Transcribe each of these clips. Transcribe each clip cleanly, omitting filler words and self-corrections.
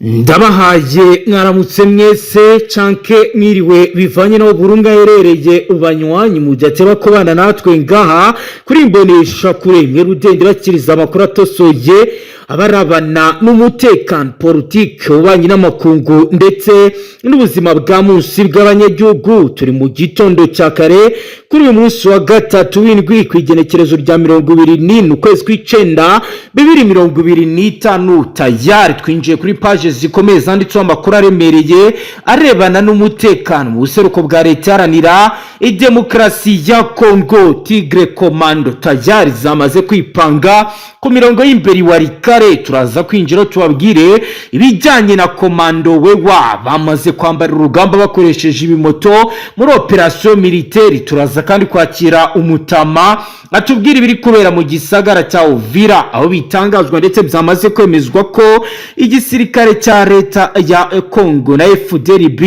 Ndabahaye mwaramutse mwese canke mwiriwe bivanye no burunga herereye ubanywanyi mujate bakobana natwe ngaha kuri imbonesha kure mwe rudende bakiriza amakuru atosoye abarabana n'umutekano politike ubanye n'amakungu ndetse n'ubuzima bwa munsi bw'abanyagihugu. Turi mu gitondo cya kare kuri uyu munsi wa gatatu w'indwi kwigenekerezo rya 24 ukwezi kw'icenda 2025 tayari twinjiye kuri page zikomeye zanditseho amakuru aremereye arebana n'umutekano mu buseruko bwa leta iharanira idemokarasi ya Congo. Tigre Commando tayari zamaze kwipanga ku mirongo y'imbere warikare. Turaza kwinjira tubabwire ibijyanye na komando wewa bamaze kwambara urugamba bakoresheje ibimoto muri operation militaire. Turaza kandi kwakira umutama atubwira ibiri kubera mu gisagara cya Uvira aho bitangazwa ndetse byamaze kwemezwa ko igisirikare cya leta ya Congo na FDLB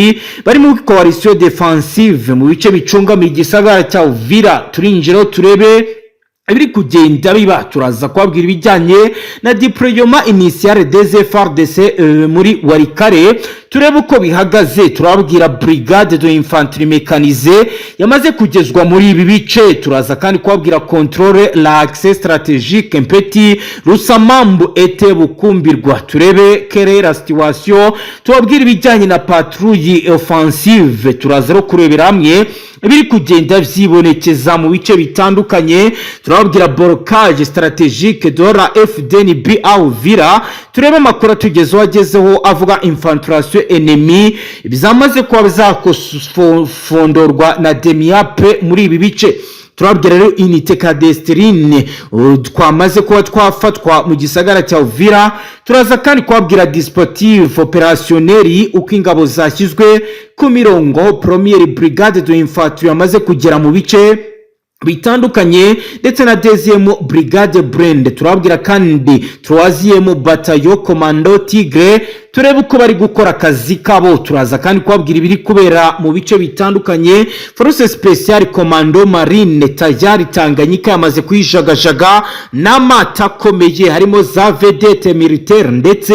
bari mu coalition defensive mu bice bicunga mu gisagara cya Uvira. Turinjira turebe ibiri kugenda biba. Turaza kwabwira ibijyanye na deployement initial des FARDC muri Warikare turebe uko bihagaze. Turabwira brigade de infanterie mécanisée yamaze kugezwa muri ibi bice. Turaza kandi kwabwira contrôle l'accès stratégique Mpeti Rusamambu ete bukumbirwa turebe quelle la situation. Tubabwira ibijyanye na patrouille offensive. Turaza ro kurebera hamwe ibiri kugenda vyibonekeza mu bice bitandukanye. Turababwira blocage stratégique de la FDNB à Uvira turebe makuru tugezeho agezeho avuga infiltration ennemi bizamaze kuba bizakofondorwa na Demiape muri ibi bice. Turabwira rero unité cadestrine twamaze kuba twafatwa mu gisagara cya Uvira. Turaza kandi kwabwira dispositif opérationnel uko ingabo zashyizwe ku mirongo. Première brigade de infanterie yamaze kugera mu bice bitandukanye ndetse na deuxième brigade Brand. Turabwira kandi troisième bataillon commando Tigre turebe uko bari gukora akazi kabo. Turaza kandi kwabwira ibiri kubera mu bice bitandukanye. Force spéciale commando marine tayari Tanganyika yamaze kwijagajaga n'amata akomeye harimo za vedette militaire ndetse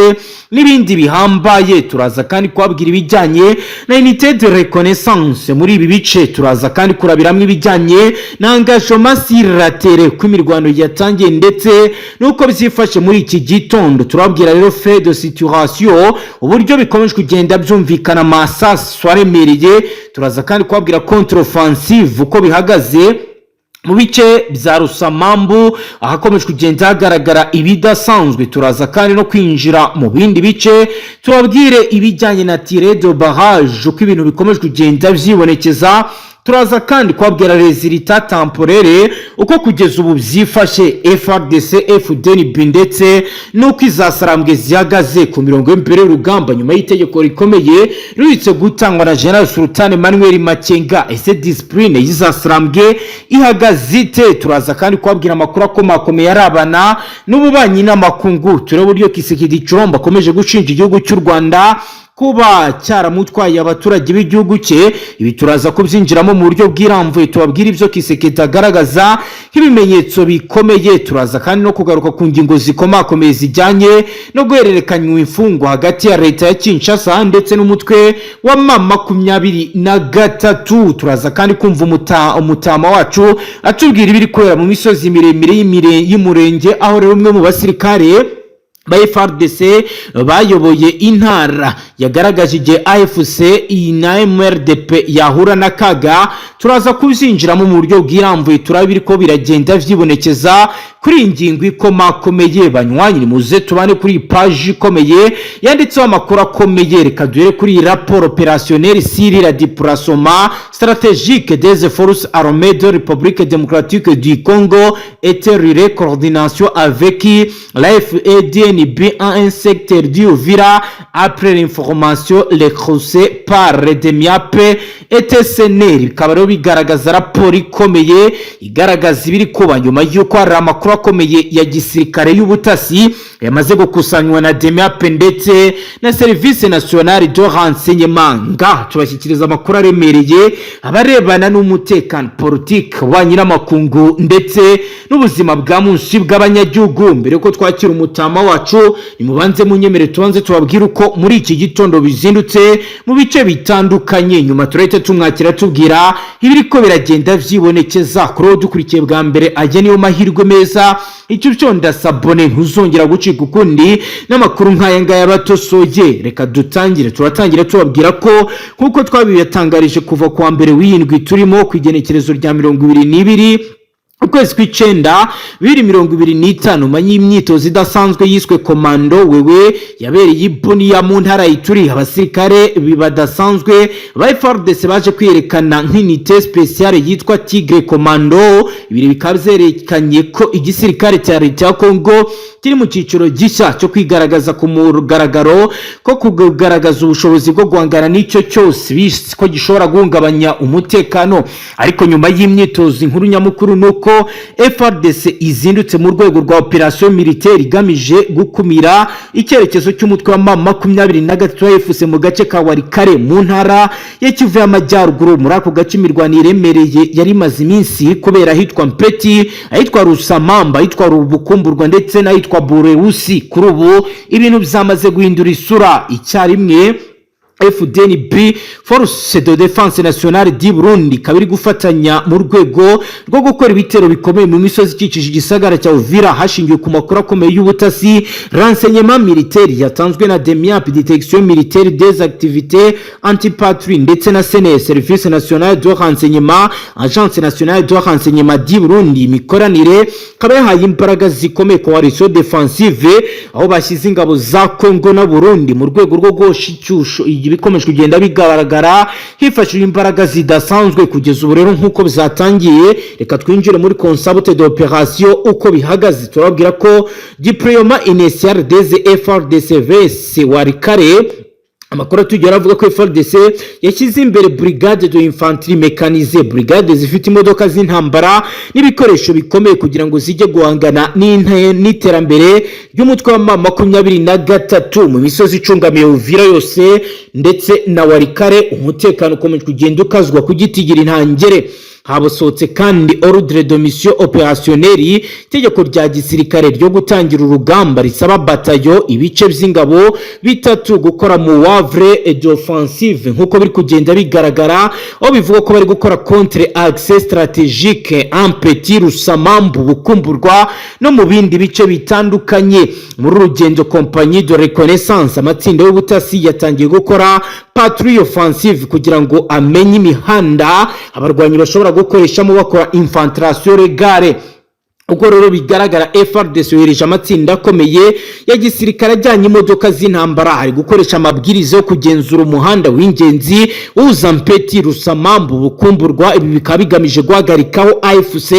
n'ibindi bihambaye. Turaza kandi kwabwira ibijyanye na unité de reconnaissance muri ibi bice. Turaza kandi kurabiramwe ibijyanye na engagement sur la terre ku imirwano yatangiye ndetse nuko byifashe muri iki gitondo. Turabwira rero fait de situation uburyo bikomeje kugenda byumvikana amasasu aremereye. Turaza kandi kwabwira contre offensive uko bihagaze mu bice bya Rusamambu ahakomeje kugenda hagaragara ibidasanzwe. Turaza kandi no kwinjira mu bindi bice turabwire ibijyanye na tiré de barrage uko ibintu bikomeje kugenda byibonekeza. Turaza kandi kwabwira resultat temporaire uko kugeza ubu byifashe FARDC FDNB ndetse nuko izasarambwe zihagaze ku mirongo y'imbere y'urugamba nyuma y'itegeko rikomeye ruhitse gutangwa na General Sultan Emmanuel Makenga. Ese discipline y'izasarambwe ihagaze ite? Turaza kandi kwabwira amakuru akomakomeye arabana n'ububanyi n'amakungu turebe uburyo Kisekedi Chilombo akomeje gushinja igihugu cy'u Rwanda kuba cyaramutwaye abaturage b'igihugu cye. Ibi turaza kubyinjiramo mu buryo bw'iramvuye tubabwira ibyo Kisekedi agaragaza nk'ibimenyetso bikomeye. Turaza kandi no kugaruka ku ngingo zikomakomeye zijyanye no guhererekanywa imfungwa hagati ya leta ya Kinshasa ndetse n'umutwe wa M23. Turaza kandi kumva umutama wacu atubwira ibiri kubera mu misozi miremire y'umurenge aho rero umwe mu basirikare ba FARDC bayoboye intara yagaragaje igihe AFC na MRDP yahura na kaga. Turaza kuzinjiramo mu buryo bw'iramvuye turabiri ko biragenda vyibonekeza kuri ingingo ikomakomeye. Banywanyi muze tubane kuri page ikomeye yanditseho amakuru akomeye. Reka duhere kuri rapport opérationnel sur la déplacement stratégique des forces armées de République démocratique du Congo et la coordination avec la FDNB en un secteur du Uvira après l'information reçue par Demiape ETSNL bikaba rero bigaragaza raporo ikomeye igaragaza ibiri kuba nyuma y'uko hari amakuru akomeye ya gisirikare y'ubutasi yamaze gukusanywa na DEMIAP ndetse na Service National de Renseignement. Nga tubashyikiriza amakuru aremereye abarebana n'umutekano, politiki, ububanyi n'amakungu ndetse n'ubuzima bwa munsi bw'abanyagihugu. Mbere ko twakira umutama wacu, nimubanze munyemere tubanze tubabwira uko muri iki gitondo bizindutse mu bice bitandukanye, nyuma turahita tumwakira tubwira ibiriko biragenda vyibonekeza kuri dukurikiye bwa mbere. Ajye niyo mahirwe meza, icyo cyo ndasabone ntuzongera gucika ukundi n'amakuru nk'aya ngaya batosoye. Reka dutangire, turatangira tubabwira ko nkuko twabiyatangarije kuva kwa mbere w'indwi turimo ku igenekerezo rya 22 ukwezi kw'icenda 2025 manyi imyitozo idasanzwe yiswe Komando wewe yabereye ibuniya mu ntara ituri. Abasirikare badasanzwe ba FARDC baje kwerekana nk'unité spéciale yitwa Tigre Komando. Ibiri bikabyerekanye ko igisirikare cya leta ya Kongo kiri mu cyiciro gishya cyo kwigaragaza ku mugaragaro ko kugaragaza ubushobozi bwo guhangana n'icyo cyose bisi ko gishobora guhungabanya umutekano. Ariko nyuma y'imyitozo inkuru nyamukuru nuko FARDC izindutse mu rwego rwa operation militaire igamije gukumira icyerekezo cy'umutwe wa M23 FC mu gace ka Warikare mu ntara ya Kivu y'Amajyaruguru. Muri ako gace imirwano iremereye yari maze iminsi kubera hitwa Mpeti, ahitwa Rusamamba, ahitwa Rubukumburwa ndetse n'ahitwa Bureusi. Kuri ubu ibintu byamaze guhindura isura icyarimwe. FDNB Force de Défense Nationale du Burundi kabiri gufatanya mu rwego rwo gukora ibitero bikomeye mu misozi ikikije igisagara cya Uvira hashingiwe ku makuru akomeye y'ubutasi. Renseignement militaire yatanzwe na DEMIAP, Détection militaire des activités anti-patrouille ndetse na SNE, Service National de Renseignement, Agence Nationale de Renseignement du Burundi. Imikoranire kaba yahaye imbaraga zikomeye coalition défensive aho bashyize ingabo za Kongo na Burundi mu rwego rwo gushicyusho bikomeje kugenda bigaragara hifashishwa imbaraga zidasanzwe kugeza ubu rero nkuko bizatangiye. Reka twinjire muri concept d'opération uko bihagaze. Turabwira ko déploiement initial des FARDC vs Warikare. Amakuru tugera avuga ko FARDC yashyize imbere brigade de infanterie mécanisée, brigade zifite imodoka z'intambara n'ibikoresho bikomeye kugira ngo zijye guhangana n'iterambere ry'umutwe wa M23 mu misozi icungamiye Uvira yose ndetse na Warikare. Umutekano ukomeje kugenda ukazwa ku gitigira intangere. Habosohotse kandi ordre de mission opérationnelle, itegeko rya gisirikare ryo gutangira urugamba risaba batayo ibice by'ingabo bitatu gukora mu wavre d'offensive nkuko biri kugenda bigaragara, aho bivuga ko bari gukora contre axe stratégique en Petit, Rusamambu, Bukumburwa no mu bindi bice bitandukanye. Muri urugendo compagnie de reconnaissance amatsinda y'ubutasi yatangiye gukora patrouille offensive kugira ngo amenye imihanda abarwanyi bashobora gukoreshamo bakora infiltration regare. Uko rero bigaragara FARDC yohereje amatsinda akomeye ya gisirikare ajyanye imodoka z'intambara hari gukoresha amabwiriza yo kugenzura umuhanda w'ingenzi uza Mpeti, Rusamambu, Bukumburwa. Ibi bikaba bigamije guhagarikaho AFC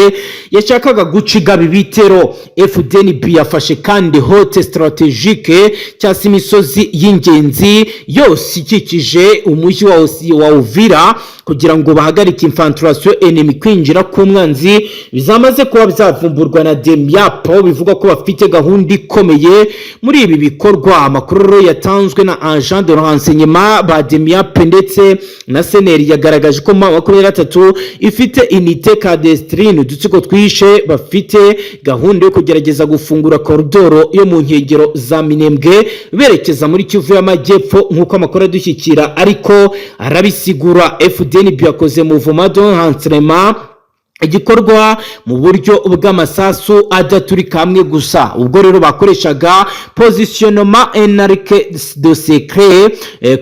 yashakaga guciga ibitero. FDNB yafashe kandi hote strategique cyangwa imisozi y'ingenzi yose ikikije umujyi wa Uvira kugira ngo bahagarike infiltration enemy kwinjira ku mwanzi. Bizamaze kuba byavumburwa na DEMIAP, bivuga ko bafite gahunda ikomeye muri ibi bikorwa. Amakuru yatanzwe na agent de renseignement ba DEMIAP ndetse na SNL yagaragaje ko M23 ifite unité clandestine, udutsiko twishe bafite gahunda yo kugerageza gufungura koridoro yo mu nkengero za Minembwe berekeza muri Kivu y'Amajyepfo nkuko amakuru adushyikira ariko arabisigura. FDNB yakoze mouvement de renseignement igikorwa mu buryo bw'amasasu adaturika hamwe gusa. Ubwo rero bakoreshaga positionnement enarque de secret,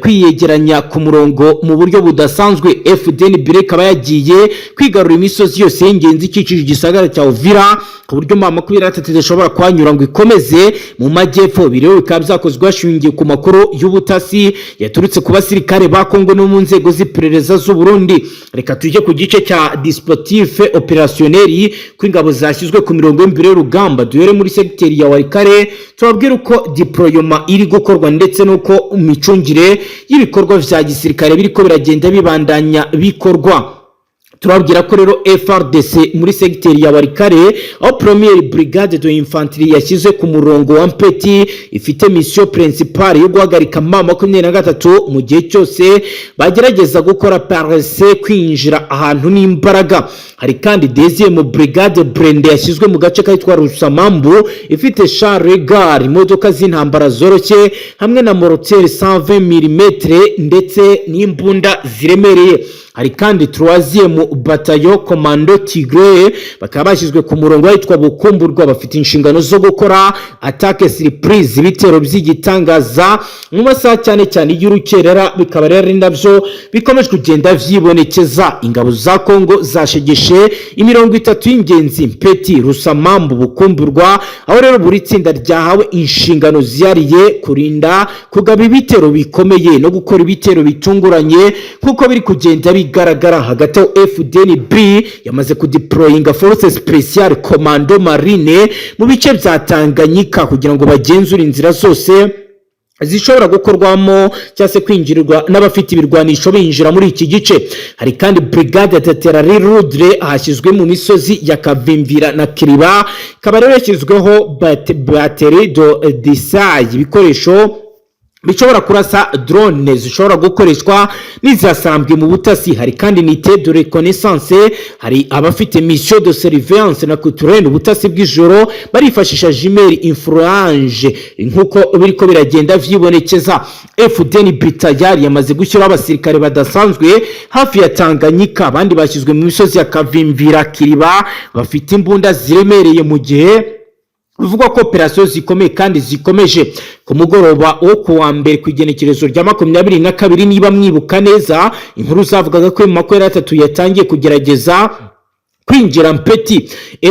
kwiyegeranya ku murongo mu buryo budasanzwe. FDNB ikaba yagiye kwigarura imisozi yose y'ingenzi ikikije igisagara cya Uvira ku buryo M23 idashobora kwanyura ngo ikomeze mu majyepfo. Biro bikaba byakozwe hashingiye ku makuru y'ubutasi yaturutse ku basirikare ba Kongo no mu nzego z'iperereza z'u Burundi. Reka tujye ku gice cya dispositif dispositif opérationnel kw'ingabo zashyizwe ku mirongo y'imbere y'urugamba. Duhere muri segiteri ya Walikale tubabwira uko deployment iri gukorwa ndetse nuko imicungire y'ibikorwa vya gisirikare biriko biragenda bibandanya bikorwa. Turabwira ko rero FRDC muri segiteri ya Walikale aho première brigade de infanterie yashyize ku murongo wa Mpeti ifite mission principale yo guhagarika M23 mu gihe cyose bagerageza gukora parese kwinjira ahantu n'imbaraga. Hari kandi deuxième brigade Brende yashyizwe mu gace kitwa Rusamambu ifite char regard imodoka z'intambara zoroshye hamwe na mortier 120 mm ndetse n'imbunda ziremereye. Hari kandi 3e bataillon commando Tigre bakaba bashyizwe ku murongo witwa Bukumburwa bafite inshingano zo gukora attaque surprise ibitero by'igitangaza mu masaha cyane y'urukerera. Bikaba rero nabyo bikomeje kugenda vyibonekeza. Ingabo za Kongo zashegeshe imirongo 3 y'ingenzi Mpeti, Rusamambu, Bukumburwa aho rero buri tsinda ryahawe inshingano ziyariye kurinda kugaba ibitero bikomeye no gukora ibitero bitunguranye kuko biri kugenda bigaragara. Hagati FDNB yamaze kudeployinga force special commando marine mu bice bya Tanganyika kugira ngo bagenzure inzira zose zishobora gukorwamo cyase kwinjirirwa n'abafite ibirwanisho binjira muri iki gice. Hari kandi brigade de terrari Rudre ahashyizwe mu misozi ya Kavimvira na Kiriba kaba rero yashyizweho batterie de disay ibikoresho bishobora kurasa drone zishobora gukoreshwa n'izasambwe mu butasi. Hari kandi unité de reconnaissance, hari abafite mission de surveillance na culturelle ubutasi bw'ijoro barifashisha jimeri influence nkuko biriko biragenda vyibonekeza. FDNB tayari yamaze gushyira abasirikare badasanzwe hafi ya Tanganyika, abandi bashyizwe mu misozi ya Kavimvira Kiriba bafite imbunda ziremereye mu gihe bivugwa ko operasiyo zikomeye kandi zikomeje. Ku mugoroba wo kuwa mbere ku igenekerezo rya 22 niba mwibuka neza inkuru zavugaga ko M23 yatangiye kugerageza kwinjira Mpeti.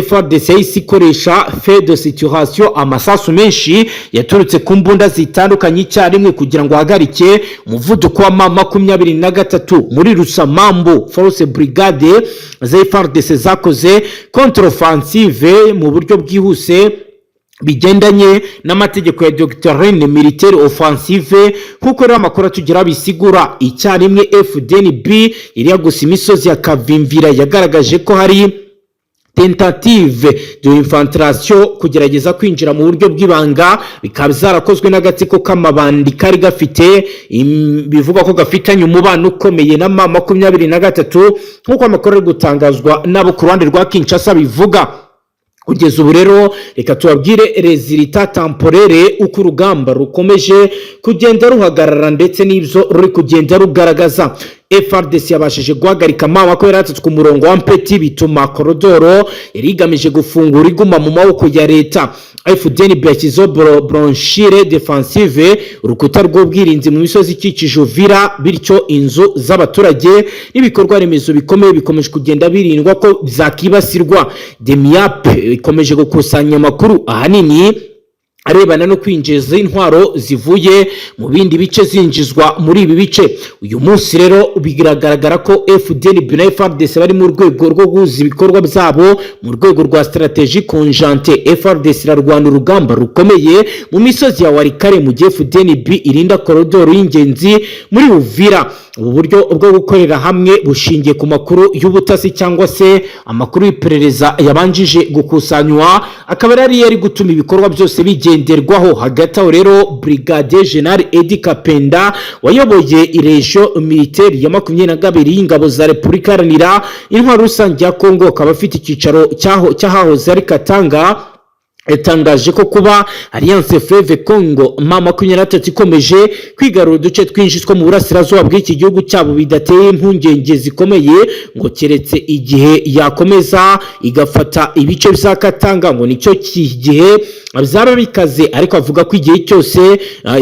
FRDC ikoresha fait de situation amasasu menshi yaturutse ku mbunda zitandukanye icyarimwe kugira ngo hagarike umuvuduko wa M23 muri Rusamambu. Force brigade za FRDC zakoze contre-offensive mu buryo bwihuse bigendanye n'amategeko ya doctrine militaire offensive kuko rero amakuru tugira bisigura. Icyarimwe FDNB iriya gusa imisozi ya Kavimvira yagaragaje ko hari tentative de infiltration kugerageza kwinjira mu buryo bw'ibanga bikaba zarakozwe n'agatsiko k'amabandi kari gafite bivuga ko gafitanye umubano ukomeye na M23 nkuko amakuru ari gutangazwa nabo ku ruhande rwa Kinshasa bivuga. Kugeza ubu rero reka tubabwire resultat temporaire uko urugamba rukomeje kugenda ruhagarara ndetse n'ibyo ruri kugenda rugaragaza. FRDC yabashije guhagarika M23 ku murongo wa Mpeti bituma korodoro yari igamije gufungura iguma mu maboko ya leta. FDNB yashyizeho bronchire defensive urukuta rw'ubwirinzi mu misozi ikikije Uvira, bityo inzu z'abaturage n'ibikorwa remezo bikomeye bikomeje kugenda birindwa ko zakibasirwa. Demiap ikomeje gukusanya amakuru ahanini arebana no kwinjiza intwaro zivuye mu bindi bice zinjizwa muri ibi bice. Uyu munsi rero bigaragara ko FDNB na FRDC bari mu rwego rwo guhuza ibikorwa byabo mu rwego rwa strategie conjointe. FRDC irarwana urugamba rukomeye mu misozi ya Walikale mu gihe FDNB irinda korodoro y'ingenzi muri Uvira. Ubu buryo bwo gukorera hamwe bushingiye ku makuru y'ubutasi cyangwa se amakuru y'iperereza yabanjije gukusanywa, akaba ari gutuma ibikorwa byose bigenderwaho. Hagati aho rero Brigadier General Edi Kapenda wayoboye iresho militaire ya 22 y'ingabo za Repubulika Iharanira Intwaro Rusange ya Kongo akaba afite icyicaro cyahahoze ari Katanga yatangaje ko kuba Alliance Fleuve Congo M23 ikomeje kwigarura uduce twinshi two mu burasirazuba bw'iki gihugu cyabo bidateye impungenge zikomeye ngo keretse igihe yakomeza igafata ibice bya Katanga ngo nicyo gihe bizaba bikaze. Ariko avuga ko igihe cyose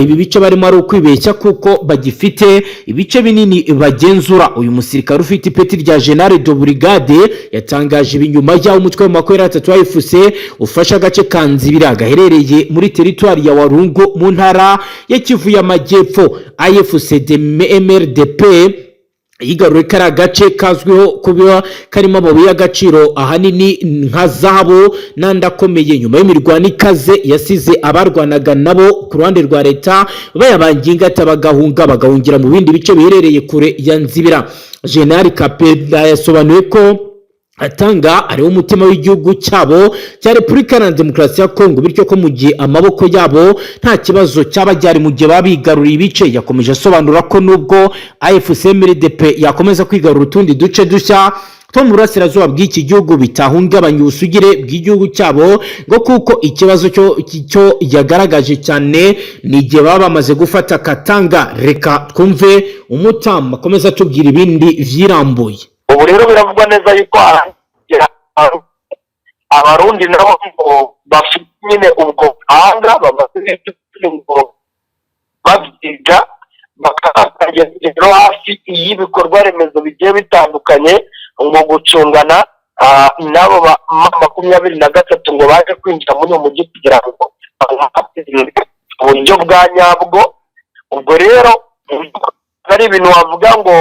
ibi bice barimo ari ukwibeshya kuko bagifite ibice binini bagenzura. Uyu musirikare ufite ipeti rya General de Brigade yatangaje ibinyuma y'aho umutwe wa 23 wa FC ufasha agace Kanzibira gaherereye muri teritwari ya Warungu mu ntara ya Kivu y'Amajyepfo. AFC de MRDP yigaruriye kari agace kazwiho kuba karimo amabuye y'agaciro ahanini nka zahabu n'andi akomeye. Nyuma y'imirwano ikaze yasize abarwanaga nabo ku ruhande rwa leta bayabangiye ingata bagahungira mu bindi bice biherereye kure ya Nzibira. General Kapenda yasobanuye ko atanga ariwo umutima w'igihugu cyabo cya Repubulika Iharanira Demokarasi ya Kongo, bityo ko mu gihe amaboko yabo nta kibazo cyaba cyari mu gihe babigaruriye ibice. Yakomeje asobanura ko nubwo AFC MLDP yakomeza kwigarura utundi duce dushya two mu burasirazuba bw'iki gihugu bitahungabanya ubusugire bw'igihugu cyabo, ngo kuko ikibazo cyo yagaragaje cyane ni igihe baba bamaze gufata Katanga. Reka twumve Umutama akomeza atubwira ibindi vyirambuye. Ubu rero biravugwa neza yuko abarundi nabo bafite nyine ubwo hanga bamaze ngo babyiga bakagera hafi y'ibikorwa remezo bigiye bitandukanye ngo gucungana nabo 23 ngo baje kwinjira muri uyu mujyi kugira ngo uburyo bwa nyabwo. Ubwo rero ari ibintu wavuga ngo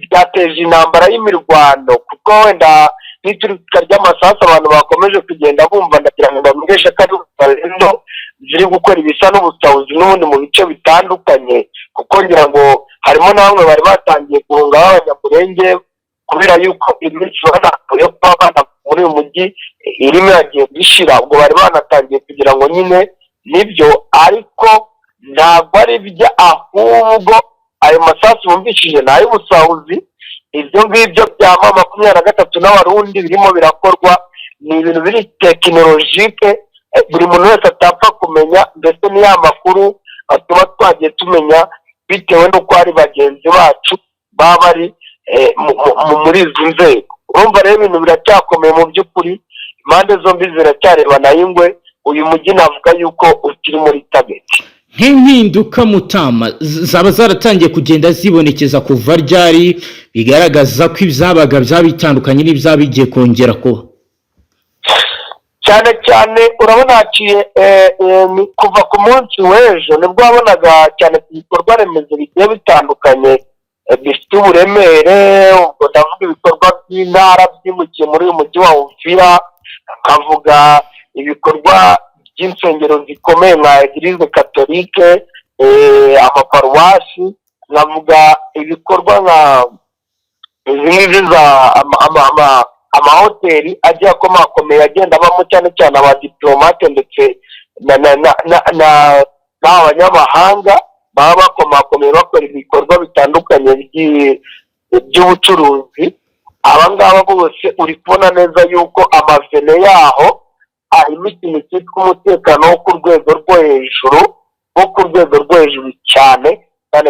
byateje intambara y'imirwano, kuko wenda n'iturika ry'amasasu abantu bakomeje kugenda bumva, ndagira ngo bamenyeshe ko ari Balendo ziri gukora ibisa n'ubusahuzi n'ubundi mu bice bitandukanye, kuko ngira ngo harimo na bamwe bari batangiye guhunga b'abanyamurenge kubera yuko iminsi banakuye kuba bana muri uyu mujyi irimo yagiye gushira. Ubwo bari banatangiye kugira ngo nyine nibyo, ariko ntabwo ari bijya, ahubwo ayo masasu bumvishije ni ay'ubusahuzi. Ibyo ngibyo bya 23 n'abarundi birimo birakorwa ni ibintu biri tekinolojike, buri muntu wese atapfa kumenya, mbese ni ya makuru tuba twagiye tumenya bitewe n'uko ari bagenzi bacu baba bari muri izi nzego. Urumva rero ibintu biracyakomeye mu by'ukuri, impande zombi ziracyarebana y'ingwe. Uyu mujyi navuga yuko ukiri muri target. Nk'impinduka Mutama zaba zaratangiye kugenda zibonekeza kuva ryari bigaragaza ko ibyabaga byabitandukanye n'ibyabigiye kongera kuba? cyane urabona haciye kuva ku munsi w'ejo nibwo wabonaga cyane ku bikorwa remezo bigiye bitandukanye bifite uburemere. ubwo ndavuga ibikorwa by'intara byimukiye muri uyu mujyi wa Uvira, akavuga ibikorwa by'insengero zikomeye nka Eglise Catholique, amaparuwasi, navuga ibikorwa nka izi za amahoteli agiye akomakomeye agenda abamo cyane cyane abadiplomate ndetse n'abanyamahanga baba bakomakomeye bakora ibikorwa bitandukanye by'ubucuruzi. Abangaba bose uri kubona neza yuko amavene yaho harimo ikintu cyitwa umutekano wo ku rwego rwo hejuru cyane.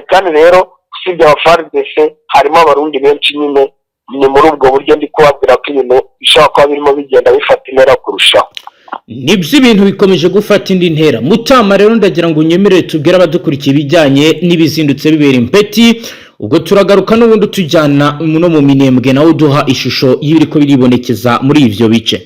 Kandi rero usibye FARDC harimo abarundi benshi, nyine ni muri ubwo buryo ndi kubabwira ko ibintu bishobora kuba birimo bigenda bifata intera kurushaho. Nibyo ibintu bikomeje gufata indi ntera. Mutama rero ndagira ngo unyemerere tubwire abadukurikiye ibijyanye n'ibizindutse bibera Impeti, ubwo turagaruka n'ubundi tujyana no mu Minembwe nawe uduha ishusho y'ibiriko biribonekeza muri ivyo bice.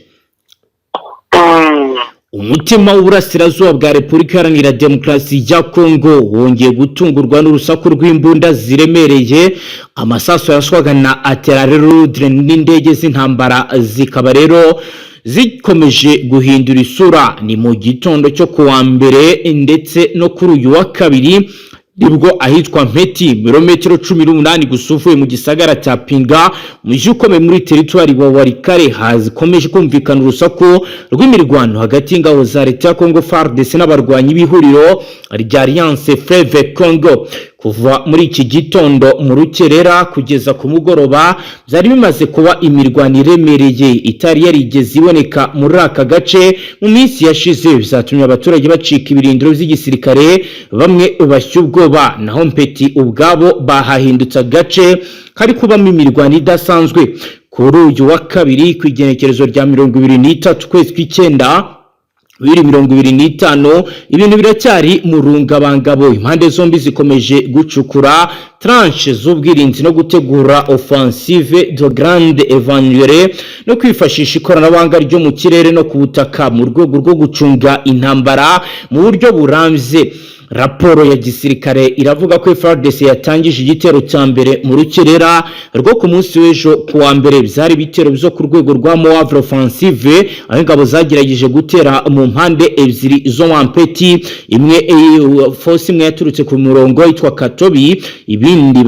Umutima w'uburasirazuba bwa Repubulika Iharanira Demokarasi ya Kongo wongeye gutungurwa n'urusaku rw'imbunda ziremereye. Amasasu yarashwaga na artillerie n'indege z'intambara zikaba rero zikomeje guhindura isura. Ni mu gitondo cyo kuwa mbere ndetse no kuri uyu wa kabiri nibwo ahitwa Mpeti mirometero 18 gusuvuye mu gisagara cya Pinga mujyi ukomeye muri teritwari wa Warikare hazikomeje kumvikana urusaku rw'imirwano hagati y'ingabo za leta ya Congo FARDC n'abarwanyi b'ihuriro rya Alliance Fleuve Congo. Kuva muri iki gitondo mu rukerera kugeza ku mugoroba byari bimaze kuba imirwano iremereye itari yarigeze iboneka muri aka gace mu minsi yashize, bizatumye abaturage bacika ibirindiro by'igisirikare bamwe bashyubwoba. Naho Mpeti ubwabo bahahindutse agace kari kubamo imirwano idasanzwe. Kuri uyu wa kabiri ku igenekerezo rya 23 kwezi kw'icyenda 2025 ibintu biracyari mu rungabangabo. Impande zombi zikomeje gucukura tranche z'ubwirinzi no gutegura offensive de grande évanouire no kwifashisha ikoranabuhanga ryo mu kirere no ku butaka mu rwego rwo gucunga intambara mu buryo burambye. raporo ya gisirikare iravuga ko FARDC yatangije igitero cya mbere mu rukerera rwo ku munsi w'ejo kuwa mbere. Byari ibitero byo ku rwego rwa Moavre offensive, aho ingabo zagerageje gutera mu mpande ebyiri zo Wampeti. Imwe force imwe yaturutse ku murongo yitwa Katobi, ibindi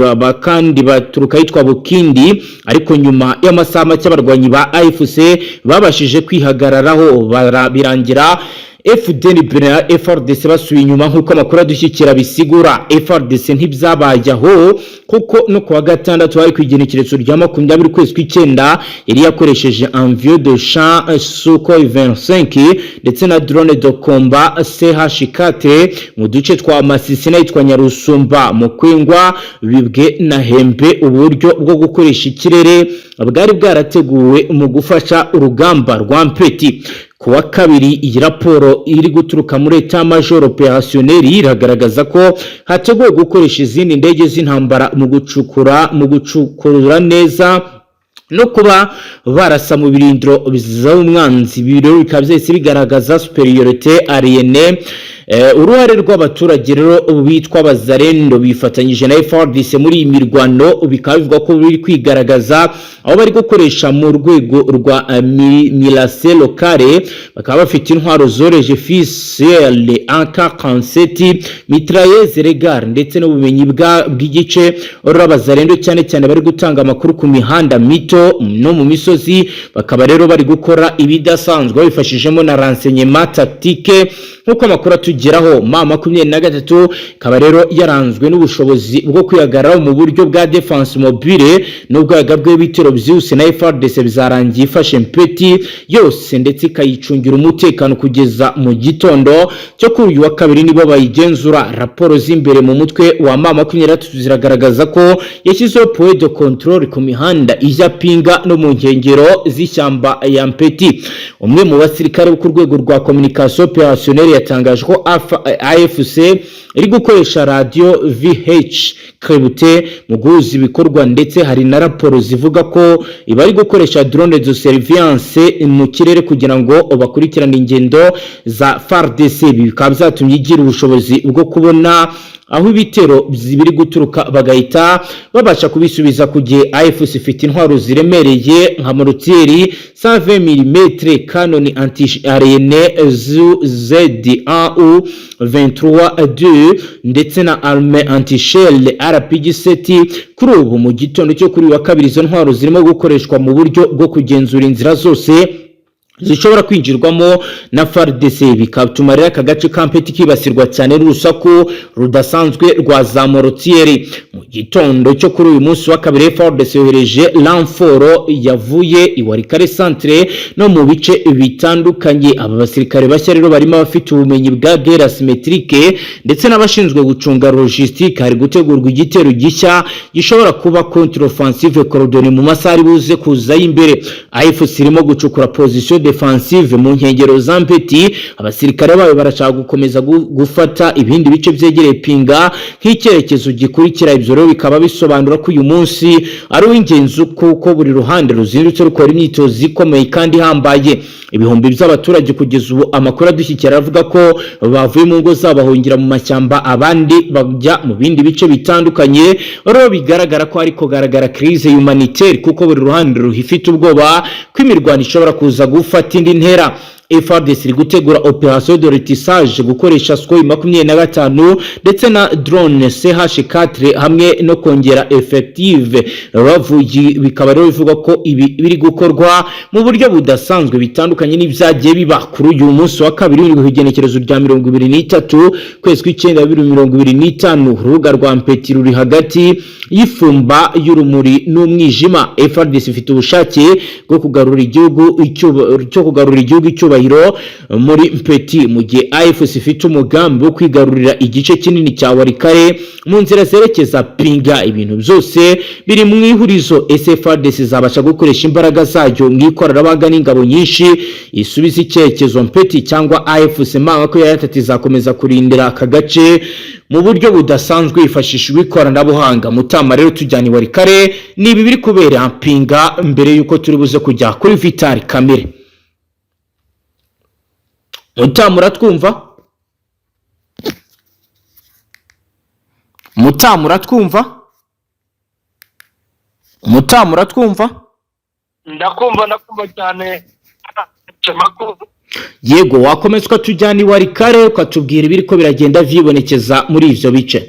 kandi baturuka yitwa Bukindi, ariko nyuma y'amasaha make abarwanyi ba AFC babashije kwihagararaho birangira FDLR FARDC basuye inyuma nk'uko amakuru adushyikira bisigura. FARDC ntibyabaye aho kuko no kuwa gatandatu hari kwigenekerezo rya 20 kwezi kw'icyenda yari yakoresheje envieux de champ Sukhoi 25 ndetse na drone de combat CH4 mu duce twa Masisi n'itwa Nyarusumba mu Kwingwa, Bibwe na Hembe. Uburyo bwo gukoresha ikirere bwari bwarateguwe mu gufasha urugamba rwa Mpeti. Kuwa kabiri iyi raporo iri guturuka muri Etat Major Opérationnel iragaragaza ko hateguwe gukoresha izindi ndege z'intambara mu gucukura neza no kuba barasa mu birindiro by'umwanzi. Ibiro bikaba byose bigaragaza superiorité aérienne. Uruhare rw'abaturage rero bitwa Bazarendo bifatanyije na FARDC muri iyi mirwano bikaba bivuga ko biri kwigaragaza aho bari gukoresha mu rwego rwa milase locale. Bakaba bafite intwaro zoreje Fusel AK-47, mitrailleuse Regard ndetse n'ubumenyi bw'igice. Bazarendo cyane cyane bari gutanga amakuru ku mihanda mito no mu misozi. Bakaba rero bari gukora ibidasanzwe bifashijemo na renseignement tactique nk'uko amakuru atugeraho. M23 kaba rero yaranzwe n'ubushobozi bwo kwihagararaho mu buryo bwa defense mobile n'ubwaga bw'ibitero byose, na FARDC bizarangiye ifashe Mpeti yose ndetse ikayicungira umutekano kugeza mu gitondo cyo kuri uyu wa kabiri nibo bayigenzura. Raporo z'imbere mu mutwe wa M23 ziragaragaza ko yashyizeho point de control ku mihanda ijya Pinga no mu nkengero z'ishyamba ya Mpeti. Umwe mu basirikare ku rwego rwa communication opérationnelle yatangaje ko AFC iri gukoresha radio VH Krebute mu guhuza ibikorwa, ndetse hari na raporo zivuga ko ibari gukoresha drone de surveillance mu kirere kugira ngo bakurikirane ingendo za FARDC. Bikaba byatumye igira ubushobozi bwo kubona aho ibitero biri guturuka bagahita babasha kubisubiza ku gihe AFC ifite intwaro ziremereye nka mortieri 120 mm, canon anti-aérienne ZAU 23-2 ndetse na arme anti-shell RPG-7. Kuri ubu mu gitondo cyo kuri wa kabiri izo ntwaro zirimo gukoreshwa mu buryo bwo kugenzura inzira zose zishobora kwinjirwamo na FARDC. Bikatuma rero aka gace ka Mpeti kibasirwa cyane n'urusaku rudasanzwe rwa za mortieri. Mu gitondo cyo kuri uyu munsi wa kabiri FARDC yohereje Lanforo yavuye i Walikale centre no mu bice bitandukanye. Aba basirikare bashya rero barimo abafite ubumenyi bwa guerre asymétrique ndetse n'abashinzwe gucunga logistique. Hari gutegurwa igitero gishya gishobora kuba contre offensive coordonnée mu masaha buze kuza imbere. AFC irimo gucukura position defensive mu nkengero za Mpeti. Abasirikare bayo barashaka gukomeza gufata ibindi bice byegereye Pinga nk'icyerekezo gikurikira. Ibyo rero bikaba bisobanura ko uyu munsi ari uw'ingenzi kuko buri ruhande ruzindutse rukora imyitozo ikomeye kandi ihambaye. Ibihumbi by'abaturage kugeza ubu amakuru adushyikira avuga ko bavuye mu ngo zabo bahungira mu mashyamba, abandi bajya mu bindi bice bitandukanye. Rero bigaragara ko ariko garagara crise humanitaire kuko buri ruhande ruhifite ubwoba ko imirwano ishobora kuza gufata indi ntera. FARDC iri gutegura operation de retissage gukoresha Sukhoi 25 ndetse na drone CH4 hamwe no kongera effective bavuye. Bikaba rero bivuga ko ibi biri gukorwa mu buryo budasanzwe bitandukanye n'ibyagiye biba kuri uyu munsi wa kabiri w'igenekerezo rya 23 kwezi kw'icyenda 2025. Urubuga rwa Mpeti ruri hagati y'ifumba y'urumuri n'umwijima. FARDC ifite ubushake bwo kugarura igihugu icyubahiro muri Mpeti, mu gihe AFC ifite umugambi wo kwigarurira igice kinini cya Walikale mu nzira zerekeza Pinga. Ibintu byose biri mu ihurizo. FARDC zabasha gukoresha imbaraga zayo mu ikoranabuhanga n'ingabo nyinshi isubiza icyerekezo Mpeti cyangwa AFC manga ko yatati zakomeza kurindira aka gace mu buryo budasanzwe yifashishwa ikoranabuhanga. Mutama rero tujyana i Walikale nibi biri kubera Pinga mbere yuko turi buze kujya kuri Vital Kamere. Mutama uratwumva? Mutamu uratwumva? Mutamu uratwumva? ndakumva cyane makuru. Yego, wakomeza ukatujyana iwarikare ukatubwira ibiri ko biragenda vyibonekeza muri ivyo bice.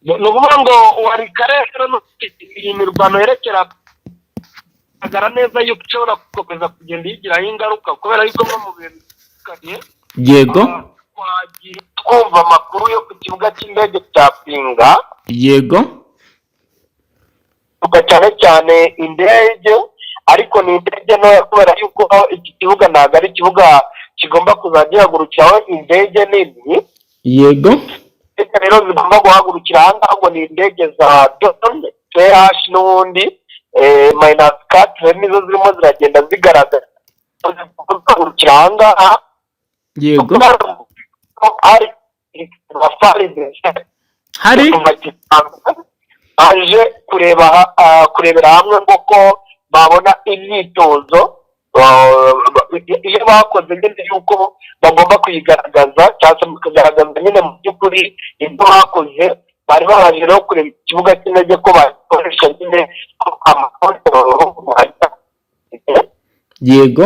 Nukuvuga ngo warikare rero iyi mirwano yerekera agara neza yuko ushobora gukomeza kugenda yigiraho ingaruka kubera yuko mu bintu bitandukanye. Yego. Twagiye twumva amakuru yo ku kibuga cy'indege cya Pinga. Yego. cyane indege, ariko ni indege ntoya kubera yuko iki kibuga ntabwo ari ikibuga kigomba kuzajya gihagurukiraho indege nini. Yego. Rero zigomba guhagurukira aha ngaha ngo ni indege za Don TH n'ubundi -4 nizo zirimo ziragenda zigaragara guhagurukira aha ngaha. Yego. Hari aje kurebera hamwe ngo babona imyitozo iyo bakoze nyine yuko bagomba kuyigaragaza cyangwa se bakagaragaza nyine mu by'ukuri ibyo bakoze. Bari baje rero kureba ikibuga cy'indege ko bakoresha nyine amakontororo. Yego.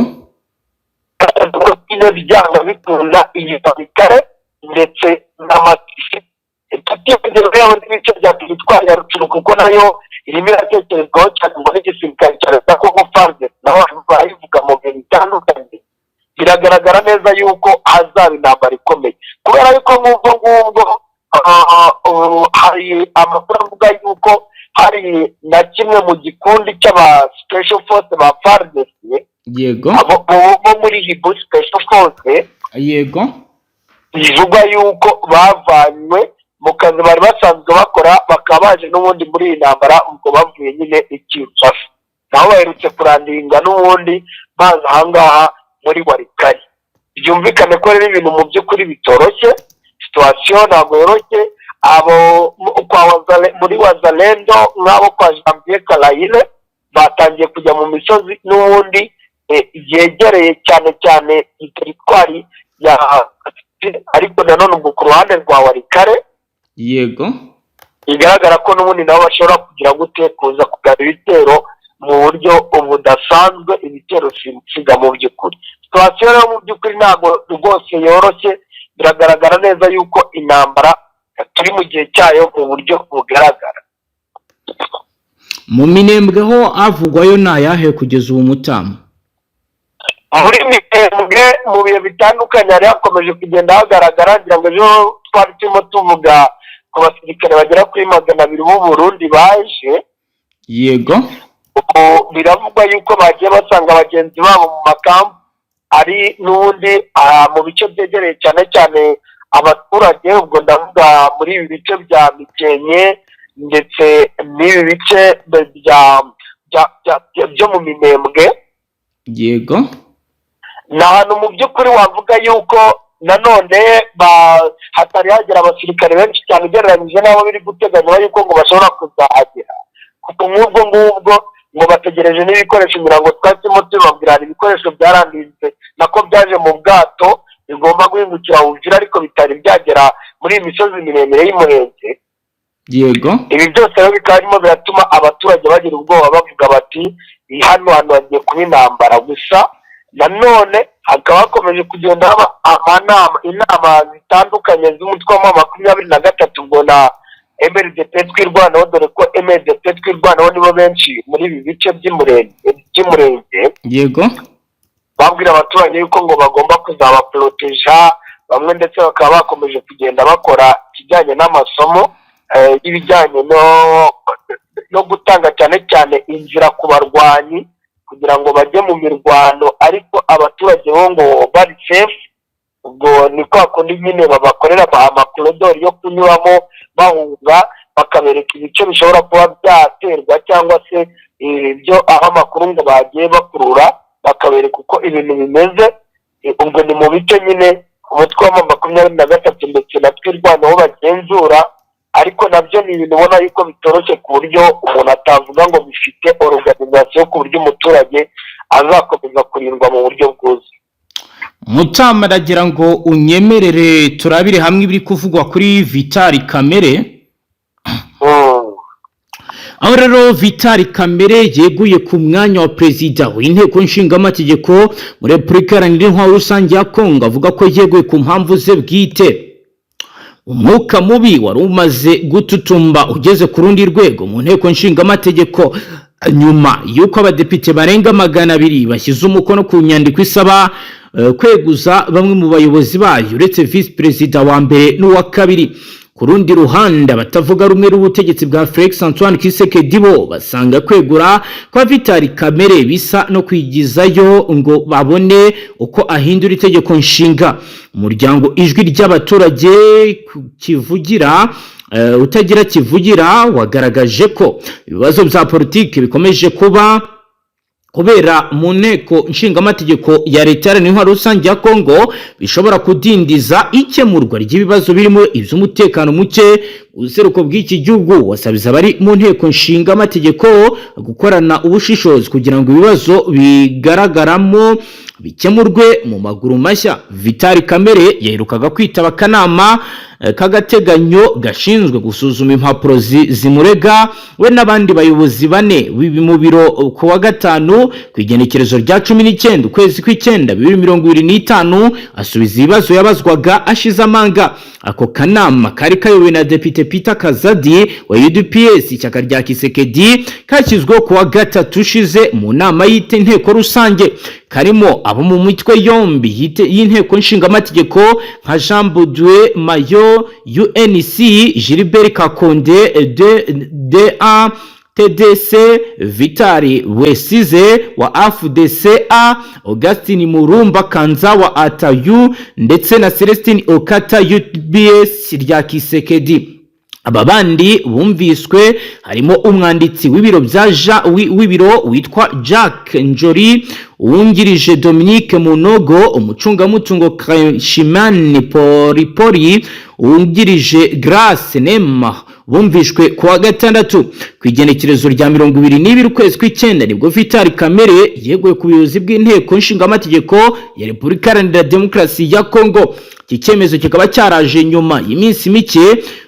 Nyine bijyana bikunda iyi Warikare ndetse n'amatisi tutibagiwe rero n'ibice bya Teritwari ya Rucuru kuko nayo irimo iratekerezwaho cyane ngo n'igisirikare cya leta ko FARDC naho bayivuga mu bintu bitandukanye. Biragaragara neza yuko hazaba intambara ikomeye kubera yuko ngubwo hari amakuru avuga yuko hari na kimwe mu gikundi cy'aba special force ba FARDC. Yego. Bo muri Hibu special force. Yego. Bivugwa yuko bavanywe mu kazi bari basanzwe bakora bakaba baje n'ubundi muri iyi ntambara ubwo bavuye nyine Kinshasa. Naho baherutse kurandinga n'ubundi baza aha ngaha muri Warikare. Byumvikane ko rero ibintu mu by'ukuri bitoroshye, situation ntabwo yoroshye. Abo muri Wazalendo nk'abo kwa Janvier Kalayire batangiye kujya mu misozi n'ubundi yegereye cyane Teritwari ya, ariko nanone ubwo ku ruhande rwa Warikare. Yego. Bigaragara ko n'ubundi nabo bashobora kugira gute kuza kugaba ibitero mu buryo budasanzwe, ibitero siga mu by'ukuri. Situation rero mu by'ukuri ntabwo rwose yoroshye. Biragaragara neza yuko intambara turi mu gihe cyayo mu buryo bugaragara. Mu Minembwe ho avugwayo nayahe kugeza ubu Mutamu? Muri Minembwe mu bihe bitandukanye hari hakomeje kugenda hagaragara, ngira ngo ejo twari turimo tuvuga ku basirikare bagera kuri 200 b'u Burundi baje. Yego. Biravugwa yuko bagiye basanga abagenzi babo mu makampu ari n'ubundi mu bice byegereye cyane abaturage. Ubwo ndavuga muri ibi bice bya Mikenke ndetse n'ibi bice byo mu Minembwe. Yego. Ni ahantu mu by'ukuri wavuga yuko nanone hatari hagera abasirikare benshi cyane ugereranyije n'abo biri guteganywa yuko ngo bashobora kuzahagera, kuko nk'ubwo ngo bategereje n'ibikoresho mirongo twasimo tubabwira ibikoresho byaranditse nako byaje mu bwato bigomba guhingukira Uvira ariko bitari byagera muri iyi misozi miremire y'Umurenge. Yego. Ibi byose rero bikaba birimo biratuma abaturage bagira ubwoba bavuga bati hano hagiye kuba intambara. Gusa nanone hakaba hakomeje kugenda haba inama zitandukanye z'umutwe wa 23 ubwo na MRDP twirwanaho, dore ko MRDP twirwanaho nibo benshi muri ibi bice by'Umurenge. Yego. Babwira abaturage yuko ngo bagomba kuzabaproteja bamwe, ndetse bakaba bakomeje kugenda bakora ikijyanye n'amasomo y'ibijyanye no gutanga cyane inzira ku barwanyi kugira ngo bajye mu mirwano, ariko abaturage bo ngo bari safe. Ubwo ni kwa kundi nyine babakorera amakorodori yo kunyuramo bahunga, bakabereka ibice bishobora kuba byaterwa cyangwa se ibyo aho amakuru ngo bagiye bakurura, bakabereka uko ibintu bimeze. Ubwo ni mu bice nyine umutwe wa 23 ndetse na twirwanaho bagenzura, ariko nabyo ni ibintu ubona yuko bitoroshye ku buryo umuntu atavuga ngo bifite organisation ku buryo umuturage azakomeza kurindwa mu buryo bwuzuye. Mutama aragira ngo unyemerere turabire hamwe ibiri kuvugwa kuri Vitali Kamere. Aho rero Vitali Kamere yeguye ku mwanya wa perezida w'inteko nshingamategeko muri Repubulika Iharanira Intwaro Rusange ya Kongo, avuga ko yeguye ku mpamvu ze bwite. Umwuka mubi wari umaze gututumba ugeze ku rundi rwego mu nteko nshingamategeko nyuma yuko abadepite barenga 200 bashyize umukono ku nyandiko isaba kweguza bamwe mu bayobozi bayo uretse vice perezida wa mbere n'uwa kabiri. Ku rundi ruhande abatavuga rumwe n'ubutegetsi bwa Felix Antoine Tshisekedi bo basanga kwegura kwa Vitali Kamere bisa no kwigizayo ngo babone uko ahindura itegeko nshinga. Umuryango Ijwi ry'Abaturage kivugira utagira kivugira wagaragaje ko ibibazo bya politiki bikomeje kuba kubera mu nteko nshingamategeko ya leta Iharanira Intwaro Rusange ya Kongo bishobora kudindiza ikemurwa ry'ibibazo birimo iby'umutekano muke. Useruko bw'iki gihugu wasabiza bari mu nteko nshingamategeko gukorana ubushishozi kugira ngo ibibazo bigaragaramo bikemurwe mu maguru mashya. Vitali Kamere yaherukaga kwitaba akanama k'agateganyo gashinzwe gusuzuma impapuro zimurega we n'abandi bayobozi 4 mu biro ku wa gatanu ku igenekerezo rya 19 ukwezi kw'icyenda 2025 asubiza ibibazo yabazwaga ashize amanga. Ako kanama kari kayobowe na Depite Peter Kazadi wa UDPS ishyaka rya Tshisekedi kashyizweho ku wa gatatu ushize mu nama y'inteko rusange, karimo abo mu mitwe yombi y'inteko nshingamategeko nka Jean Baudouin Mayo UNC, Gilbert Kakonde DA TDC, Vitali Wesize wa AFDCA, Augustine Murumba Kanza wa ATAU ndetse na Celestine Okata UBS rya Tshisekedi. Aba bandi bumviswe harimo umwanditsi w'ibiro witwa Jack Njori, uwungirije Dominique Munogo, umucungamutungo Kashimani Poripori, uwungirije Grace Nema bumvishwe ku wa gatandatu. Ku igenekerezo rya 22 ukwezi kw'icyenda nibwo Vitali Kamere yeguye ku buyobozi bw'inteko nshingamategeko ya Repubulika Iharanira Demokarasi ya Kongo. Iki cyemezo kikaba cyaraje nyuma y'iminsi mike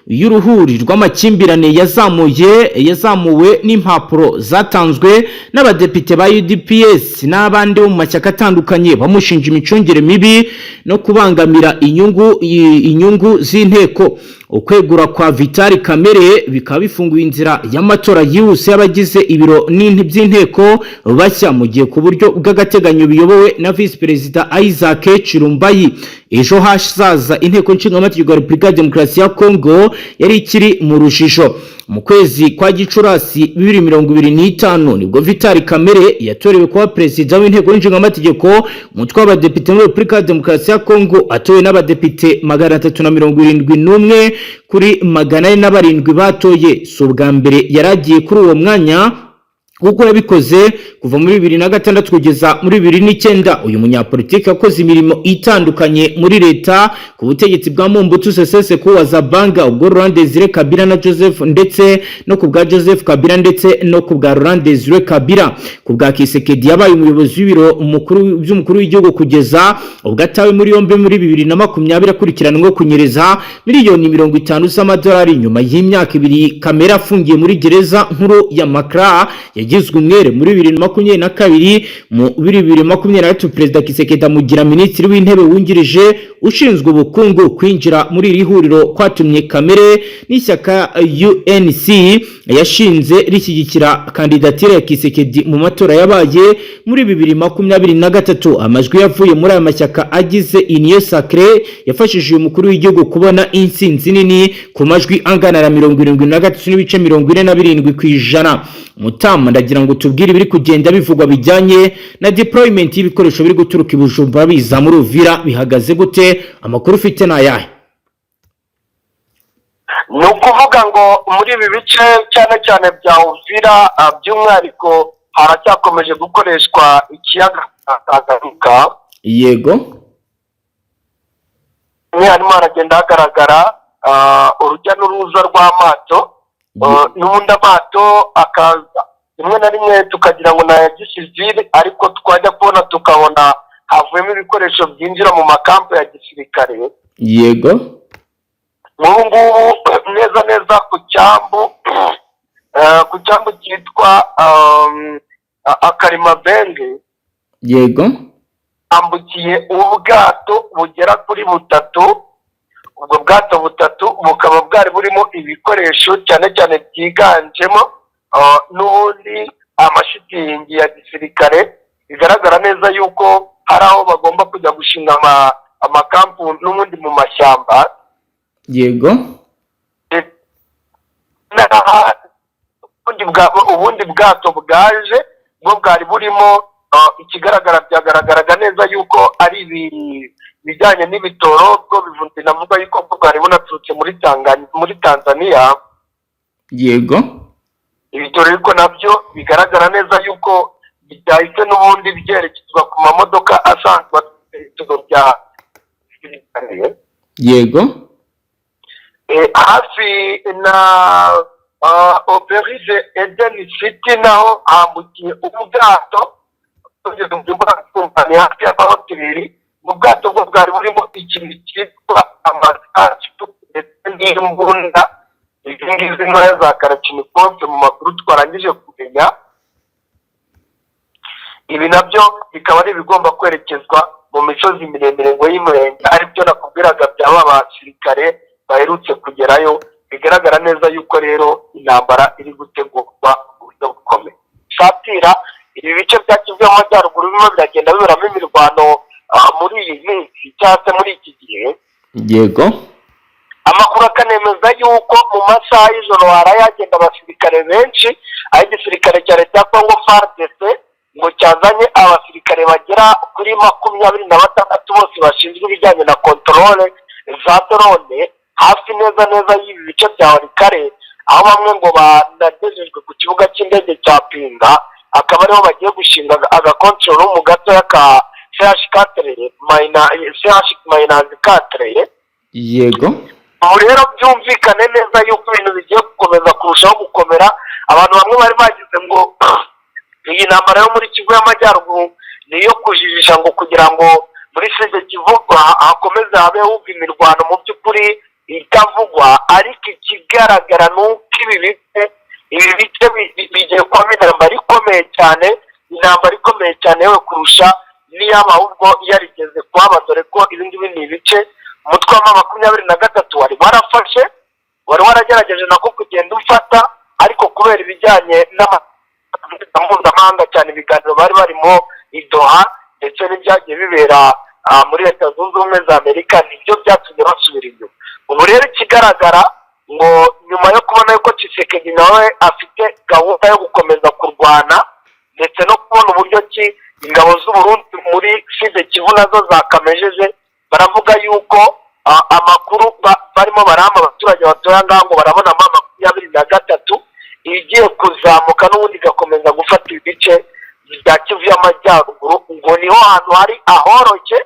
y'uruhuri rw'amakimbirane yazamuwe n'impapuro zatanzwe n'abadepite ba UDPS n'abandi bo mu mashyaka atandukanye bamushinja imicungire mibi no kubangamira inyungu z'inteko. Ukwegura kwa Vitali Kamere bikaba bifunguye inzira y'amatora yihuse y'abagize ibiro by'inteko bashya mu gihe ku buryo bw'agateganyo biyobowe na vice perezida Isaac Chirumbayi. Ejo hazaza inteko nshingamategeko ya Repubulika ya Demokarasi ya Kongo yari ikiri mu rujijo. Mu kwezi kwa Gicurasi 2025 nibwo Vitali Kamere yatorewe kuba perezida w'inteko nshingamategeko umutwe w'abadepite muri Repubulika ya Demokarasi ya Kongo, atowe n'abadepite 371 kuri 407 batoye. So bwa mbere yaragiye kuri uwo mwanya kuko yabikoze kuva muri 2006 kugeza muri 2009. Uyu munyapolitiki yakoze imirimo itandukanye muri leta ku butegetsi bwa Mobutu Sese Seko wa Zabanga, ubwo Laurent Désiré Kabila na Joseph, ndetse no ku bwa Joseph Kabila ndetse no ku bwa Laurent Désiré Kabila. Ku bwa Tshisekedi yabaye umuyobozi w'ibiro by'umukuru w'igihugu kugeza ubwo atawe muri yombe muri 2020 akurikiranwe kunyereza miliyoni 50 z'amadolari nyuma y'imyaka 2 Kamere afungiye muri gereza nkuru ya Makra. Yagizwe umwere muri 2022. Mu 2023 Perezida Tshisekedi amugira minisitiri w'intebe wungirije ushinzwe ubukungu. Kwinjira muri iri huriro kwatumye Kamere n'ishyaka UNC yashinze rishyigikira kandidatire ya Tshisekedi mu matora yabaye muri 2023. Amajwi yavuye muri aya mashyaka agize Union Sacrée yafashije uyu mukuru w'igihugu kubona intsinzi nini ku majwi angana na 73.47%. Mutama ndagira ngo tubwire ibiri kugenda bivugwa bijyanye na deployment y'ibikoresho biri guturuka i Bujumbura biza muri Uvira bihagaze gute? Amakuru ufite nayahe? Ni ukuvuga ngo muri ibi bice cyane cyane bya Uvira by'umwihariko haracyakomeje gukoreshwa ikiyaga Tanganyika. Yego, harimo haragenda hagaragara urujya n'uruza rw'amato, n'ubundi amato akaza rimwe na rimwe tukagira ngo na gisivile, ariko twajya kubona tukabona havuyemo ibikoresho byinjira mu makampu ya gisirikare. yego nk'ubu ngubu neza neza ku cyambu cyitwa Akarimabenge, yego ambukiye ubwato bugera kuri butatu. ubwo bwato butatu bukaba bwari burimo ibikoresho cyane cyane byiganjemo n'ubundi amashitingi ya gisirikare. bigaragara neza yuko hari aho bagomba kujya gushinga amakampu n'ubundi mu mashyamba. yego ubundi bwato bwaje bwo bwari burimo ikigaragara byagaragaraga neza yuko ari ibijyanye n'ibitoro, bwo bivunze navuga yuko bwo bwari bunaturutse muri Tanzania. yego ibitoro ariko nabyo bigaragara neza yuko byahise n'ubundi byerekezwa ku mamodoka asanzwe afite ibitoro bya gisirikare. yego hafi na Operize Eden City naho hambukiye ubwato tugeze mu by'ubwatsi hafi y'amahoteli. mu bwato bwo bwari burimo ikintu cyitwa amasasu ndetse n'imbunda, izi ngizi ntoya za karacinikonse mu makuru twarangije kumenya. ibi nabyo bikaba ari ibigomba kwerekezwa mu misozi miremire ngo y'Umurenge, aribyo nakubwiraga by'aba basirikare baherutse kugerayo. bigaragara neza yuko rero intambara iri gutegurwa mu buryo bukomeye. Satira, ibi bice bya Kivu y'Amajyaruguru birimo biragenda biberamo imirwano muri iyi minsi cyangwa se muri iki gihe. yego amakuru akanemeza yuko mu masaha y'ijoro haraye hagenda abasirikare benshi, aho igisirikare cya leta ya Congo FARDC ngo cyazanye abasirikare bagera kuri 26 bose bashinzwe ibijyanye na controle za drone hafi neza neza y'ibi bice bya Walikare, aho bamwe ngo banagejejwe ku kibuga cy'indege cya Pinga, akaba ariho bagiye gushinga agakontororo mu gatoya ka CH4 yego ubu rero byumvikane neza yuko ibintu bigiye gukomeza kurushaho gukomera. abantu bamwe bari bagize ngo iyi ntambara yo muri Kivu y'Amajyaruguru niyo kujijisha ngo kugira ngo muri Sud Kivu hakomeze habe hubwa imirwano mu by'ukuri itavugwa, ariko ikigaragara ni uko ibi bice bigiye kuba intambara ikomeye cyane yewe kurusha n'iyaba ahubwo yarigeze kuhaba, dore ko ibi ngibi ni ibice umutwe wa 23 wari warafashe, wari waragerageje nako kugenda ufata, ariko kubera ibijyanye mpuzamahanga cyane ibiganiro bari barimo i Doha ndetse n'ibyagiye bibera muri Leta Zunze Ubumwe za Amerika nibyo byatumye basubira inyuma. ubu rero ikigaragara ngo nyuma yo kubona yuko Tshisekedi nawe afite gahunda yo gukomeza kurwana ndetse no kubona uburyo ki ingabo z'u Burundi muri Sud Kivu nazo zakamejeje, baravuga yuko amakuru barimo barama abaturage batoya ngaho ngo barabona 23 igiye kuzamuka n'ubundi igakomeza gufata ibice bya Kivu y'Amajyaruguru. ngo niho hantu hari ahoroshye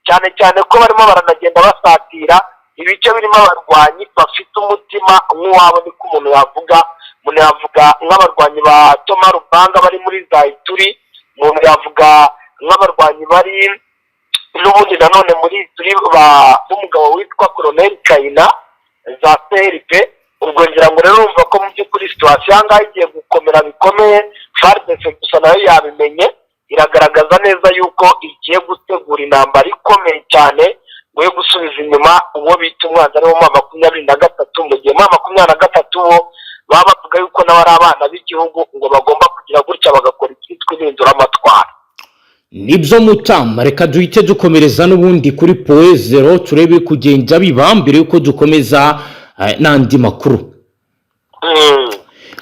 cyane cyane ko barimo baranagenda basatira ibice birimo abarwanyi bafite umutima nk'uwabo, niko umuntu yavuga nk'abarwanyi ba Toma Rubanga bari muri za Ituri, umuntu yavuga nk'abarwanyi bari n'ubundi nanone muri Ituri b'umugabo witwa Colonel Kayina za PRP. ubwo ngira ngo rero urumva ko mu by'ukuri situation ahangaha igiye gukomera bikomeye. FARDC gusa nayo yabimenye, iragaragaza neza yuko igiye gutegura intambara ikomeye cyane ngo yo gusubiza inyuma uwo bita umwanzi ari wo 23, mu gihe 23 bo baba bavuga yuko nabo ari abana b'igihugu ngo bagomba kugira gutya bagakora icyitwa impinduramatwara. nibyo Mutama, reka duhite dukomereza n'ubundi kuri Poe Zero turebe kugenda biba mbere yuko dukomeza n'andi makuru.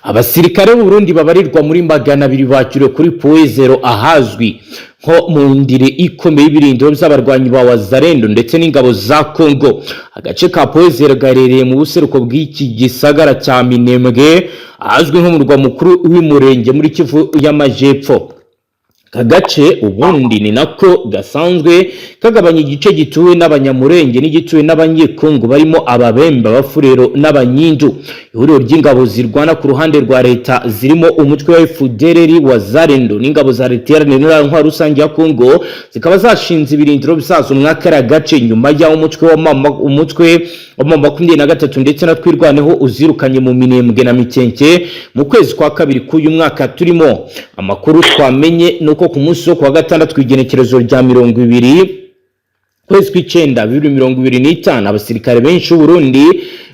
abasirikare b'u Burundi babarirwa muri 200 bakiriwe kuri Poe Zero ahazwi nko mu ndire ikomeye y'ibirindiro by'abarwanyi ba Wazalendo ndetse n'ingabo za Congo. agace ka Poe Zero gaherereye mu buseruko bw'iki gisagara cya Minembwe ahazwi nk'umurwa mukuru w'Umurenge muri Kivu y'Amajyepfo. aka gace ubundi ni nako gasanzwe kagabanya igice gituwe n'abanyamurenge n'igituwe n'abanyekongo barimo ababemba, abafurero n'abanyindu. Ihuriro ry'ingabo zirwana ku ruhande rwa leta zirimo umutwe wa FDLR wa Zarendo n'ingabo za leta iharanira intwaro rusange ya Kongo zikaba zashinze ibirindiro bisazo mwakara gace nyuma y'aho umutwe wa 23 ndetse na twirwaneho uzirukanye mu Minembwe na Mikenke mu kwezi kwa kabiri k'uyu mwaka turimo. Amakuru twamenye nuko ku munsi wo kuwa gatandatu kw'igenekerezo rya 20 kwezi kw'icenda 2025 abasirikare benshi b'u Burundi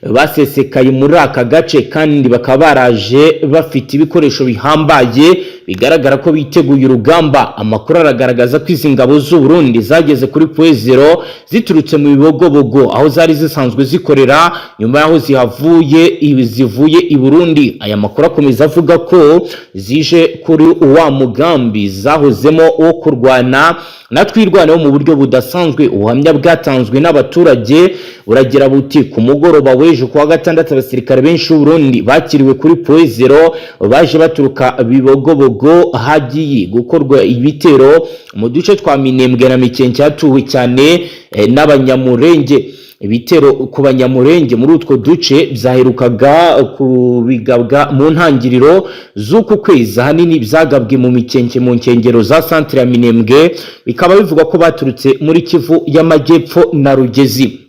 basesekaye muri aka gace kandi bakaba baraje bafite ibikoresho bihambaye bigaragara ko biteguye urugamba. Amakuru aragaragaza ko izi ngabo z'u Burundi zageze kuri point zero ziturutse mu Bibogobogo aho zari zisanzwe zikorera nyuma yaho zivuye i Burundi. Aya makuru akomeza avuga ko zije kuri uwa mugambi zahozemo wo kurwana na twirwaneho mu buryo budasanzwe. Ubuhamya bwatanzwe n'abaturage buragira buti ku mugoroba w'ejo kuwa gatandatu abasirikare benshi b'u Burundi bakiriwe kuri point zero baje baturuka Bibogobogo hagiye gukorwa ibitero mu duce twa Minembwe na Mikenke hatuwe cyane n'abanyamurenge. Ibitero ku banyamurenge muri utwo duce byaherukaga kubigabwa mu ntangiriro z'uku kwezi, ahanini byagabwe mu Mikenke mu nkengero za centre ya Minembwe, bikaba bivuga ko baturutse muri Kivu y'Amajyepfo na Rugezi.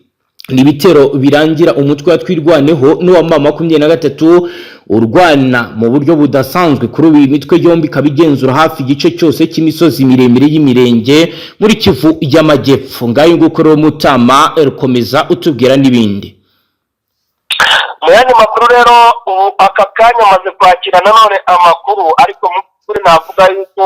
Ni ibitero birangira umutwe wa twirwaneho n'uwa 23 urwana mu buryo budasanzwe kuri uyu mitwe yombi kabigenzura hafi igice cyose cy'imisozi miremire y'Imirenge muri Kivu y'Amajyepfo. Ngayo nguko rero Mutama rukomeza utubwira n'ibindi. Mu yandi makuru rero aka kanya maze kwakira nanone amakuru, ariko muri navuga yuko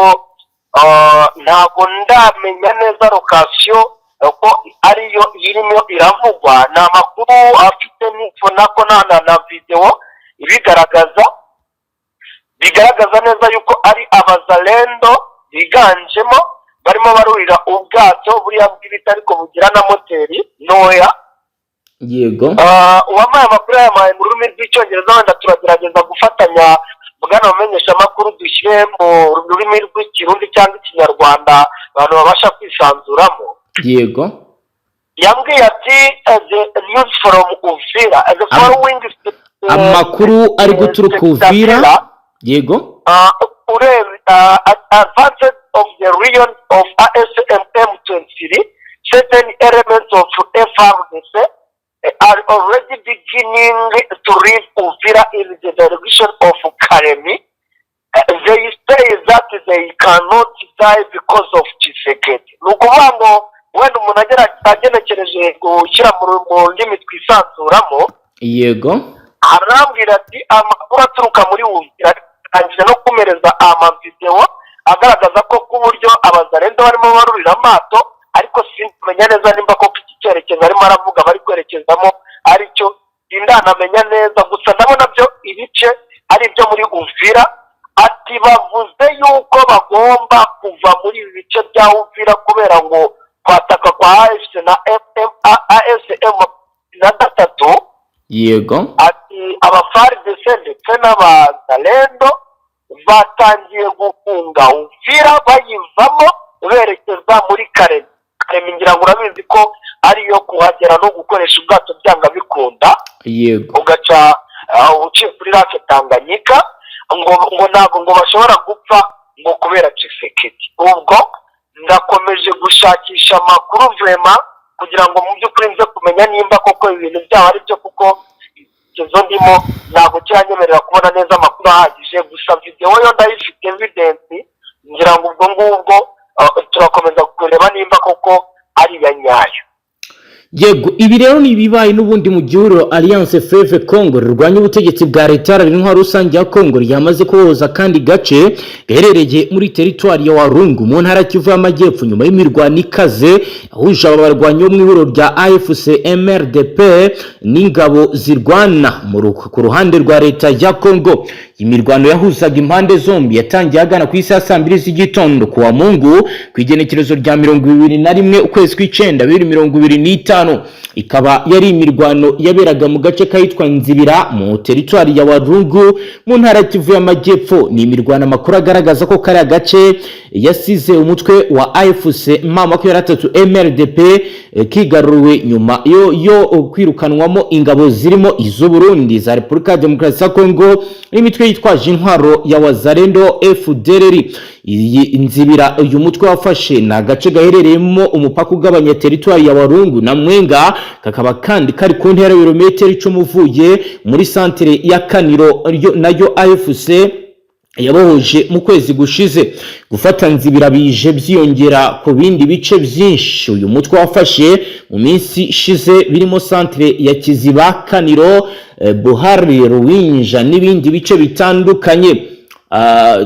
ntabwo ndamenya neza location ko ariyo irimo iravugwa. Ni amakuru afite n'ifo nako na video bigaragaza neza yuko ari abazalendo biganjemo barimo barurira ubwato buriya bw'ibiti ariko bugira na moteri ntoya. Yego. Uwamaye amakuru yamaye mu rurimi rw'icyongereza, wenda turagerageza gufatanya bwana bamenyesha amakuru dushyire mu rurimi rw'ikirundi cyangwa ikinyarwanda abantu babasha kwisanzuramo. Yego. Yambwiye ati the news from Uvira the following amakuru ari guturuka Uvira. Yego. Advantage of the region of ASMM23, certain elements of FRDC are already beginning to leave Uvira in the direction of Karemi. They say that they cannot die because of Tshisekedi. Nukuvuga ngo wenda umuntu agenekereje gushyira mu ndimi twisanzuramo. Yego. Arambwira ati amakuru aturuka muri Uvira aje no kumereza amavideo agaragaza ko kuburyo abazarendo barimo barurira amato, ariko simenya neza nimba ko iki cyerekezo arimo aravuga bari kwerekezamo aricyo sindanamenya neza. Gusa ndabona byo ibice ari byo muri Uvira. Ati bavuze yuko bagomba kuva muri ibi bice bya Uvira kubera ngo kwataka kwa AFC na ASM na gatatu. Yego. Ati abaFARDC ndetse n'abazalendo batangiye gufunga Uvira bayivamo berekeza muri Karemi. Ngira ngo urabizi ko ariyo kuhagera no gukoresha ubwato byanga bikunda. Yego. Ugaca uciye kuri Lake Tanganyika ngo ntabwo ngo bashobora gupfa ngo kubera Tshisekedi. Ubwo ndakomeje gushakisha amakuru vrema kugira ngo mu by'ukuri nze kumenya nimba koko ibintu byabo ari byo, kuko izo ndimo ntabwo cyanyemerera kubona neza amakuru ahagije. Gusa video yo ndayifite evidence, ngira ngo ubwo ngubwo turakomeza kureba nimba koko ari ya nyayo. Yego, ibi rero ni bibaye n'ubundi mu gihuriro Alliance Fleuve Congo rurwanya ubutegetsi bwa leta y'intwaro rusange ya Congo ryamaze kuboza kandi gace gaherereye muri territoire ya Walungu mu ntara Kivu y'Amajyepfo nyuma y'imirwano ikaze ahuje abarwanyi bo mu ihuriro rya AFC MRDP n'ingabo zirwana ku ruhande rwa leta ya Congo. imirwano yahuzaga impande zombi yatangiye agana ku isi ya 2 z'igitondo ku wa Mungu ku igenekerezo rya 21 ukwezi kw'icenda 2025. Ikaba yari imirwano yaberaga mu gace kahitwa Nzibira mu teritwari ya Walungu mu ntara Kivu y'Amajyepfo. Ni imirwano amakuru agaragaza ko kari agace yasize umutwe wa AFC M23 MRDP kigaruwe nyuma yo kwirukanwamo ingabo zirimo izo Burundi, za Repubulika ya Demokarasi ya Kongo n'imitwe yitwaje intwaro ya Wazalendo FDLR. Iyi Nzibira uyu mutwe wafashe na gace gaherereyemo umupaka ugabanya teritwari ya Walungu na Mwenga, kakaba kandi kari ku ntera kilometero 10 uvuye muri santere ya Kaniro nayo AFC yabohoje mu kwezi gushize. Gufata Nzibira bije byiyongera ku bindi bice byinshi uyu mutwe wafashe mu minsi ishize birimo santere ya Kiziba, Kaniro, Buhari, Ruwinja n'ibindi bice bitandukanye.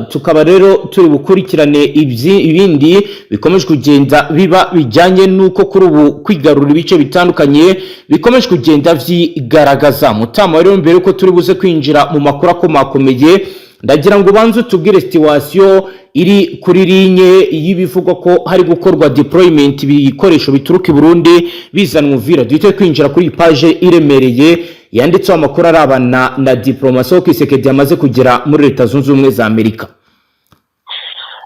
Tukaba rero turi bukurikirane ibindi bikomeje kugenda biba bijyanye nuko kuri ubu kwigarura ibice bitandukanye bikomeje kugenda vyigaragaza. Mutama rero mbere ko turi buze kwinjira mu makuru akomakomeye, ndagira ngo banze tubwire situation iri kuri linye y'ibivugwa ko hari gukorwa deployment ibikoresho bituruka i Burundi bizanwa Uvira. Duhite kwinjira kuri page iremereye yanditseho amakuru arabana na diplomasi ko Kisekedi yamaze kugera muri Leta Zunze Ubumwe za Amerika.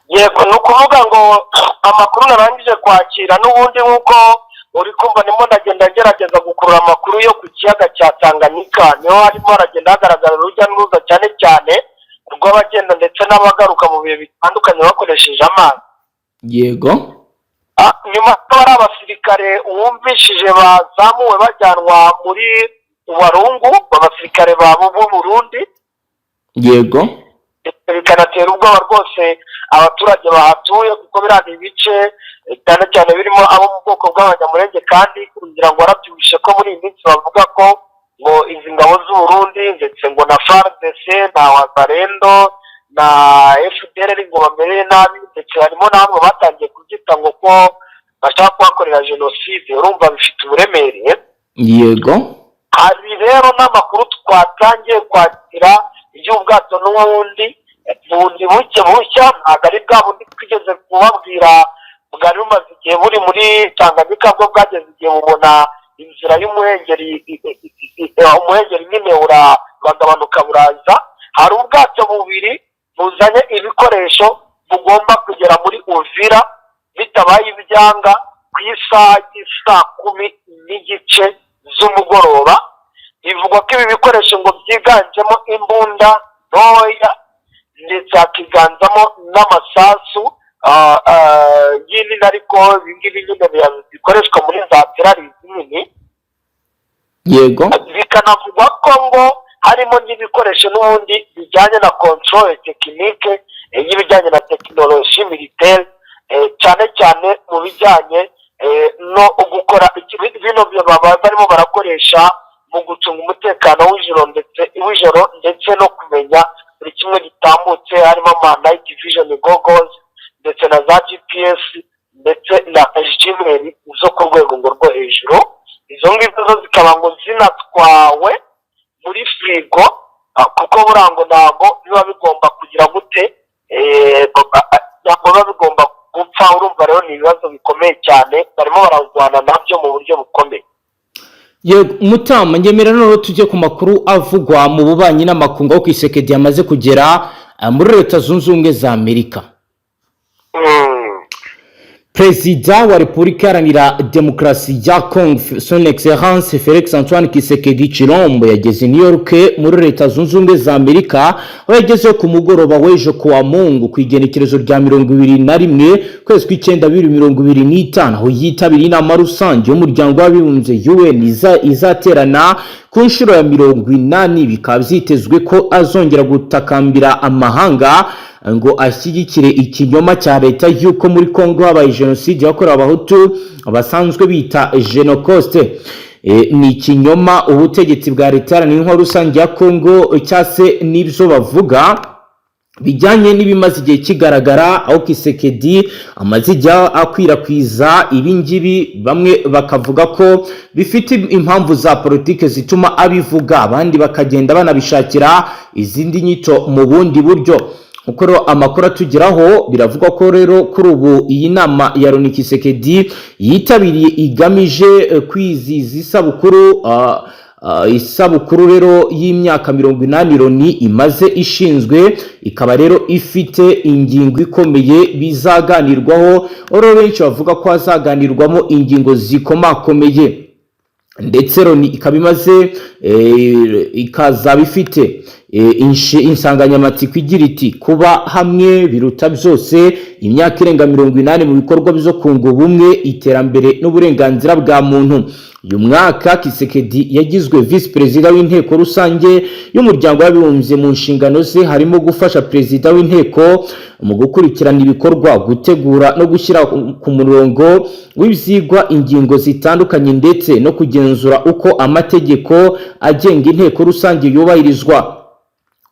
Yego, ni ukuvuga ngo amakuru narangije kwakira n'ubundi nk'uko uri kumva nimo ndagenda ngerageza gukurura amakuru yo ku kiyaga cya Tanganyika, niho harimo haragenda hagaragara urujya n'uruza cyane cyane rw'abagenda ndetse n'abagaruka mu bihe bitandukanye bakoresheje amazi. Yego, nyuma hari abasirikare wumvishije bazamuwe bajyanwa muri Walungu, abasirikare babo b'u Burundi. Yego, bikanatera ubwoba rwose abaturage bahatuye kuko biriya ibice cyane cyane birimo abo mu bwoko bw'abanyamurenge, kandi kugira ngo warabyumvishe ko muri iyi minsi bavuga ko ngo izi ngabo z'u Burundi ndetse ngo na FARDC na Wazalendo na FDLR ngo bamereye nabi, ndetse harimo n'abo batangiye kubyita ngo ko bashaka kuhakorera jenoside. Urumva bifite uburemere. yego, hari rero n'amakuru twatangiye kwakira iby'ubwato n'ubundi bundi bushya, ntabwo ari bwa bundi twigeze kubabwira bwari bumaze igihe buri muri Tanganyika, bwo bwageze igihe bubona inzira y'umuhengeri, umuhengeri nyine uragabanuka buraza. Hari ubwato bubiri buzanye ibikoresho bugomba kugera muri Uvira bitabaye ibyanga ku isaha y'isa 10:30 z'umugoroba. Bivugwa ko ibi bikoresho ngo byiganjemo imbunda ntoya ndetse hakiganzamo n'amasasu y'inini, ariko ibingibi nyine bikoreshwa muri za terari nini. yego, Bikanavugwa ko ngo harimo n'ibikoresho n'ubundi bijyanye na control technique y'ibijyanye na tekinoloji militaire, cyane cyane mu bijyanye no gukora bino baba barimo barakoresha mu gucunga umutekano w'ijoro ndetse no kumenya buri kimwe gitambutse, harimo ama night vision goggles ndetse na za GPS ndetse na GMR zo ku rwego ngo rwo hejuru. Izo ngizo zo zikaba ngo zinatwawe muri frigo, kuko burango ntabwo biba bigomba kugira gute, ntabwo biba bigomba gupfa. Urumva rero ni ibibazo bikomeye cyane, barimo bararwana nabyo mu buryo bukomeye. yego. Mutama ngemera noneho tujye ku makuru avugwa mu bubanyi n'amakungu aho Kisekedi yamaze kugera muri Leta Zunze Ubumwe za Amerika. Perezida wa Repubulika Iharanira Demokarasi ya Congo Son Excellence Felix Antoine Kisekedi Chilombo yageze New York muri Leta Zunze Ubumwe za Amerika, aho yagezeho ku mugoroba w'ejo ku wa Mungu ku igenekerezo rya 21 kwezi kw'icenda 2025, aho yitabiriye inama rusange y'umuryango w'abibumbye UN izaterana ku nshuro ya 80. Bikaba byitezwe ko azongera gutakambira amahanga ngo ashyigikire ikinyoma cya leta y'uko muri Kongo habaye jenoside yakorewe abahutu basanzwe bita Genocoste. Ni ikinyoma ubutegetsi bwa leta n'intwaro rusange ya Kongo cyase n'ibyo bavuga bijyanye n'ibimaze igihe kigaragara aho Kisekedi amaze ijya akwirakwiza ibingibi, bamwe bakavuga ko bifite impamvu za politike zituma abivuga, abandi bakagenda banabishakira izindi nyito mu bundi buryo. Uko rero amakuru atugeraho biravugwa ko rero kuri ubu iyi nama ya Loni Kisekedi yitabiriye igamije kwizihiza isabukuru rero y'imyaka 80 Loni imaze ishinzwe, ikaba rero ifite ingingo ikomeye bizaganirwaho. Oro benshi bavuga ko hazaganirwamo ingingo zikomakomeye, ndetse Loni ikaba imaze ikazaba ifite insanganyamatsiko igira iti kuba hamwe biruta byose, imyaka irenga 80 mu bikorwa byo kunga ubumwe, iterambere n'uburenganzira bwa muntu. Uyu mwaka Kisekedi yagizwe vice perezida w'inteko rusange y'umuryango w'abibumbye. Mu nshingano ze harimo gufasha perezida w'inteko mu gukurikirana ibikorwa, gutegura no gushyira ku murongo w'ibyigwa ingingo zitandukanye, ndetse no kugenzura uko amategeko agenga inteko rusange yubahirizwa.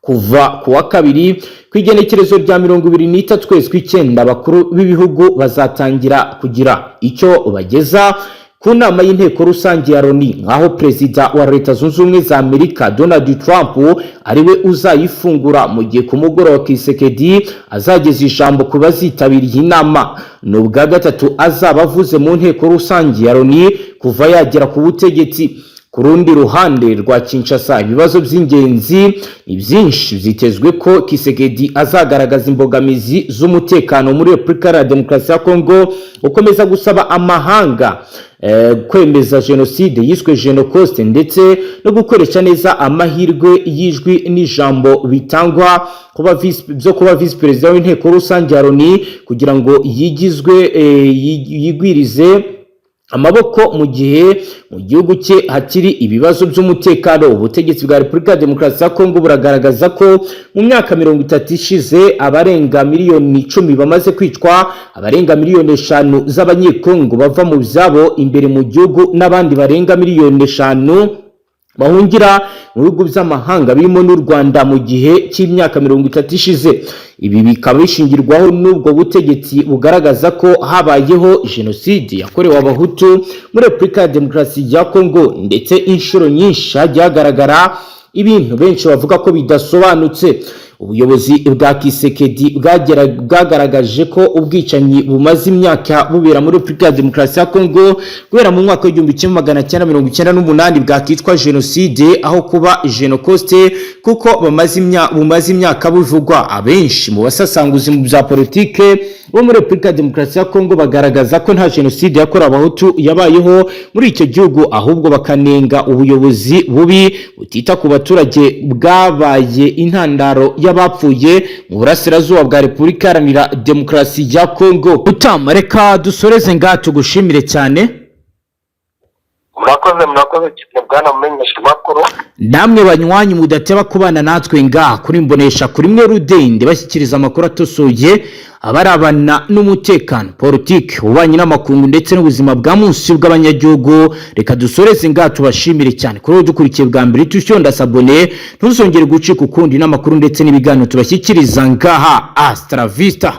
Kuva ku wa kabiri ku igenekerezo rya 23 kwezi kw'icyenda, abakuru b'ibihugu bazatangira kugira icyo bageza ku nama y'inteko rusange ya Loni, nkaho perezida wa Leta Zunze Ubumwe za Amerika Donald Trump ariwe uzayifungura, mu gihe ku mugoroba Kisekedi azageza ijambo ku bazitabiriye inama. Ni ubwa gatatu azaba avuze mu nteko rusange ya Loni kuva yagera ku butegetsi. Ku rundi ruhande rwa Kinshasa, ibibazo by'ingenzi ni byinshi. Byitezwe ko Kisekedi azagaragaza imbogamizi z'umutekano muri Repubulika ya Demokarasi ya Kongo, ukomeza gusaba amahanga kwemeza jenoside yiswe Genocide, ndetse no gukoresha neza amahirwe y'ijwi n'ijambo bitangwa kuba vice perezida w'inteko rusange ya Loni, kugira ngo yigwirize amaboko mu gihe mu gihugu cye hakiri ibibazo by'umutekano. Ubutegetsi bwa Repubulika ya Demokarasi ya Kongo buragaragaza ko mu myaka 30 ishize abarenga miliyoni 10 bamaze kwicwa, abarenga miliyoni 5 z'abanyekongo bava mu byabo imbere mu gihugu, n'abandi barenga miliyoni 5 bahungira mu bihugu by'amahanga birimo n'u Rwanda mu gihe cy'imyaka 30 ishize. Ibi bikaba bishingirwaho n'ubwo butegetsi bugaragaza ko habayeho jenoside yakorewe abahutu muri Repubulika ya Demokarasi ya Kongo, ndetse inshuro nyinshi hagaragara ibintu benshi bavuga ko bidasobanutse. Ubuyobozi bwa Kisekedi bwagaragaje ko ubwicanyi bumaze imyaka bubera muri Repubulika ya Demokarasi ya Kongo guhera mu mwaka w'1998 bwakitwa jenoside aho kuba Genocide, kuko bumaze imyaka buvugwa. Abenshi mu basasanguzi mu bya politike bo muri Repubulika ya Demokarasi ya Kongo bagaragaza ko nta jenoside yakorewe abahutu yabayeho muri icyo gihugu, ahubwo bakanenga ubuyobozi bubi butita ku baturage bwabaye intandaro y'abapfuye mu burasirazuba bwa Repubulika Iharanira Demokarasi ya Kongo. Utama, reka dusoreze ngaha tugushimire cyane. Murakoze cyane bwana mumenyesha makuru. Namwe banywanyi mudateba kubana natwe ngaha kuri Mbonesha kuri mwe Rudende bashyikiriza amakuru atosoye abarabana n'umutekano, politiki, ububanyi n'amakungu, ndetse n'ubuzima bwa munsi bw'abanyagihugu. Reka dusoreze ngaha tubashimire cyane kuri dukurikiye bwa mbere, tushonda sabone ntuzongere gucika ukundi n'amakuru ndetse n'ibiganiro tubashyikiriza ngaha. Astra Vista.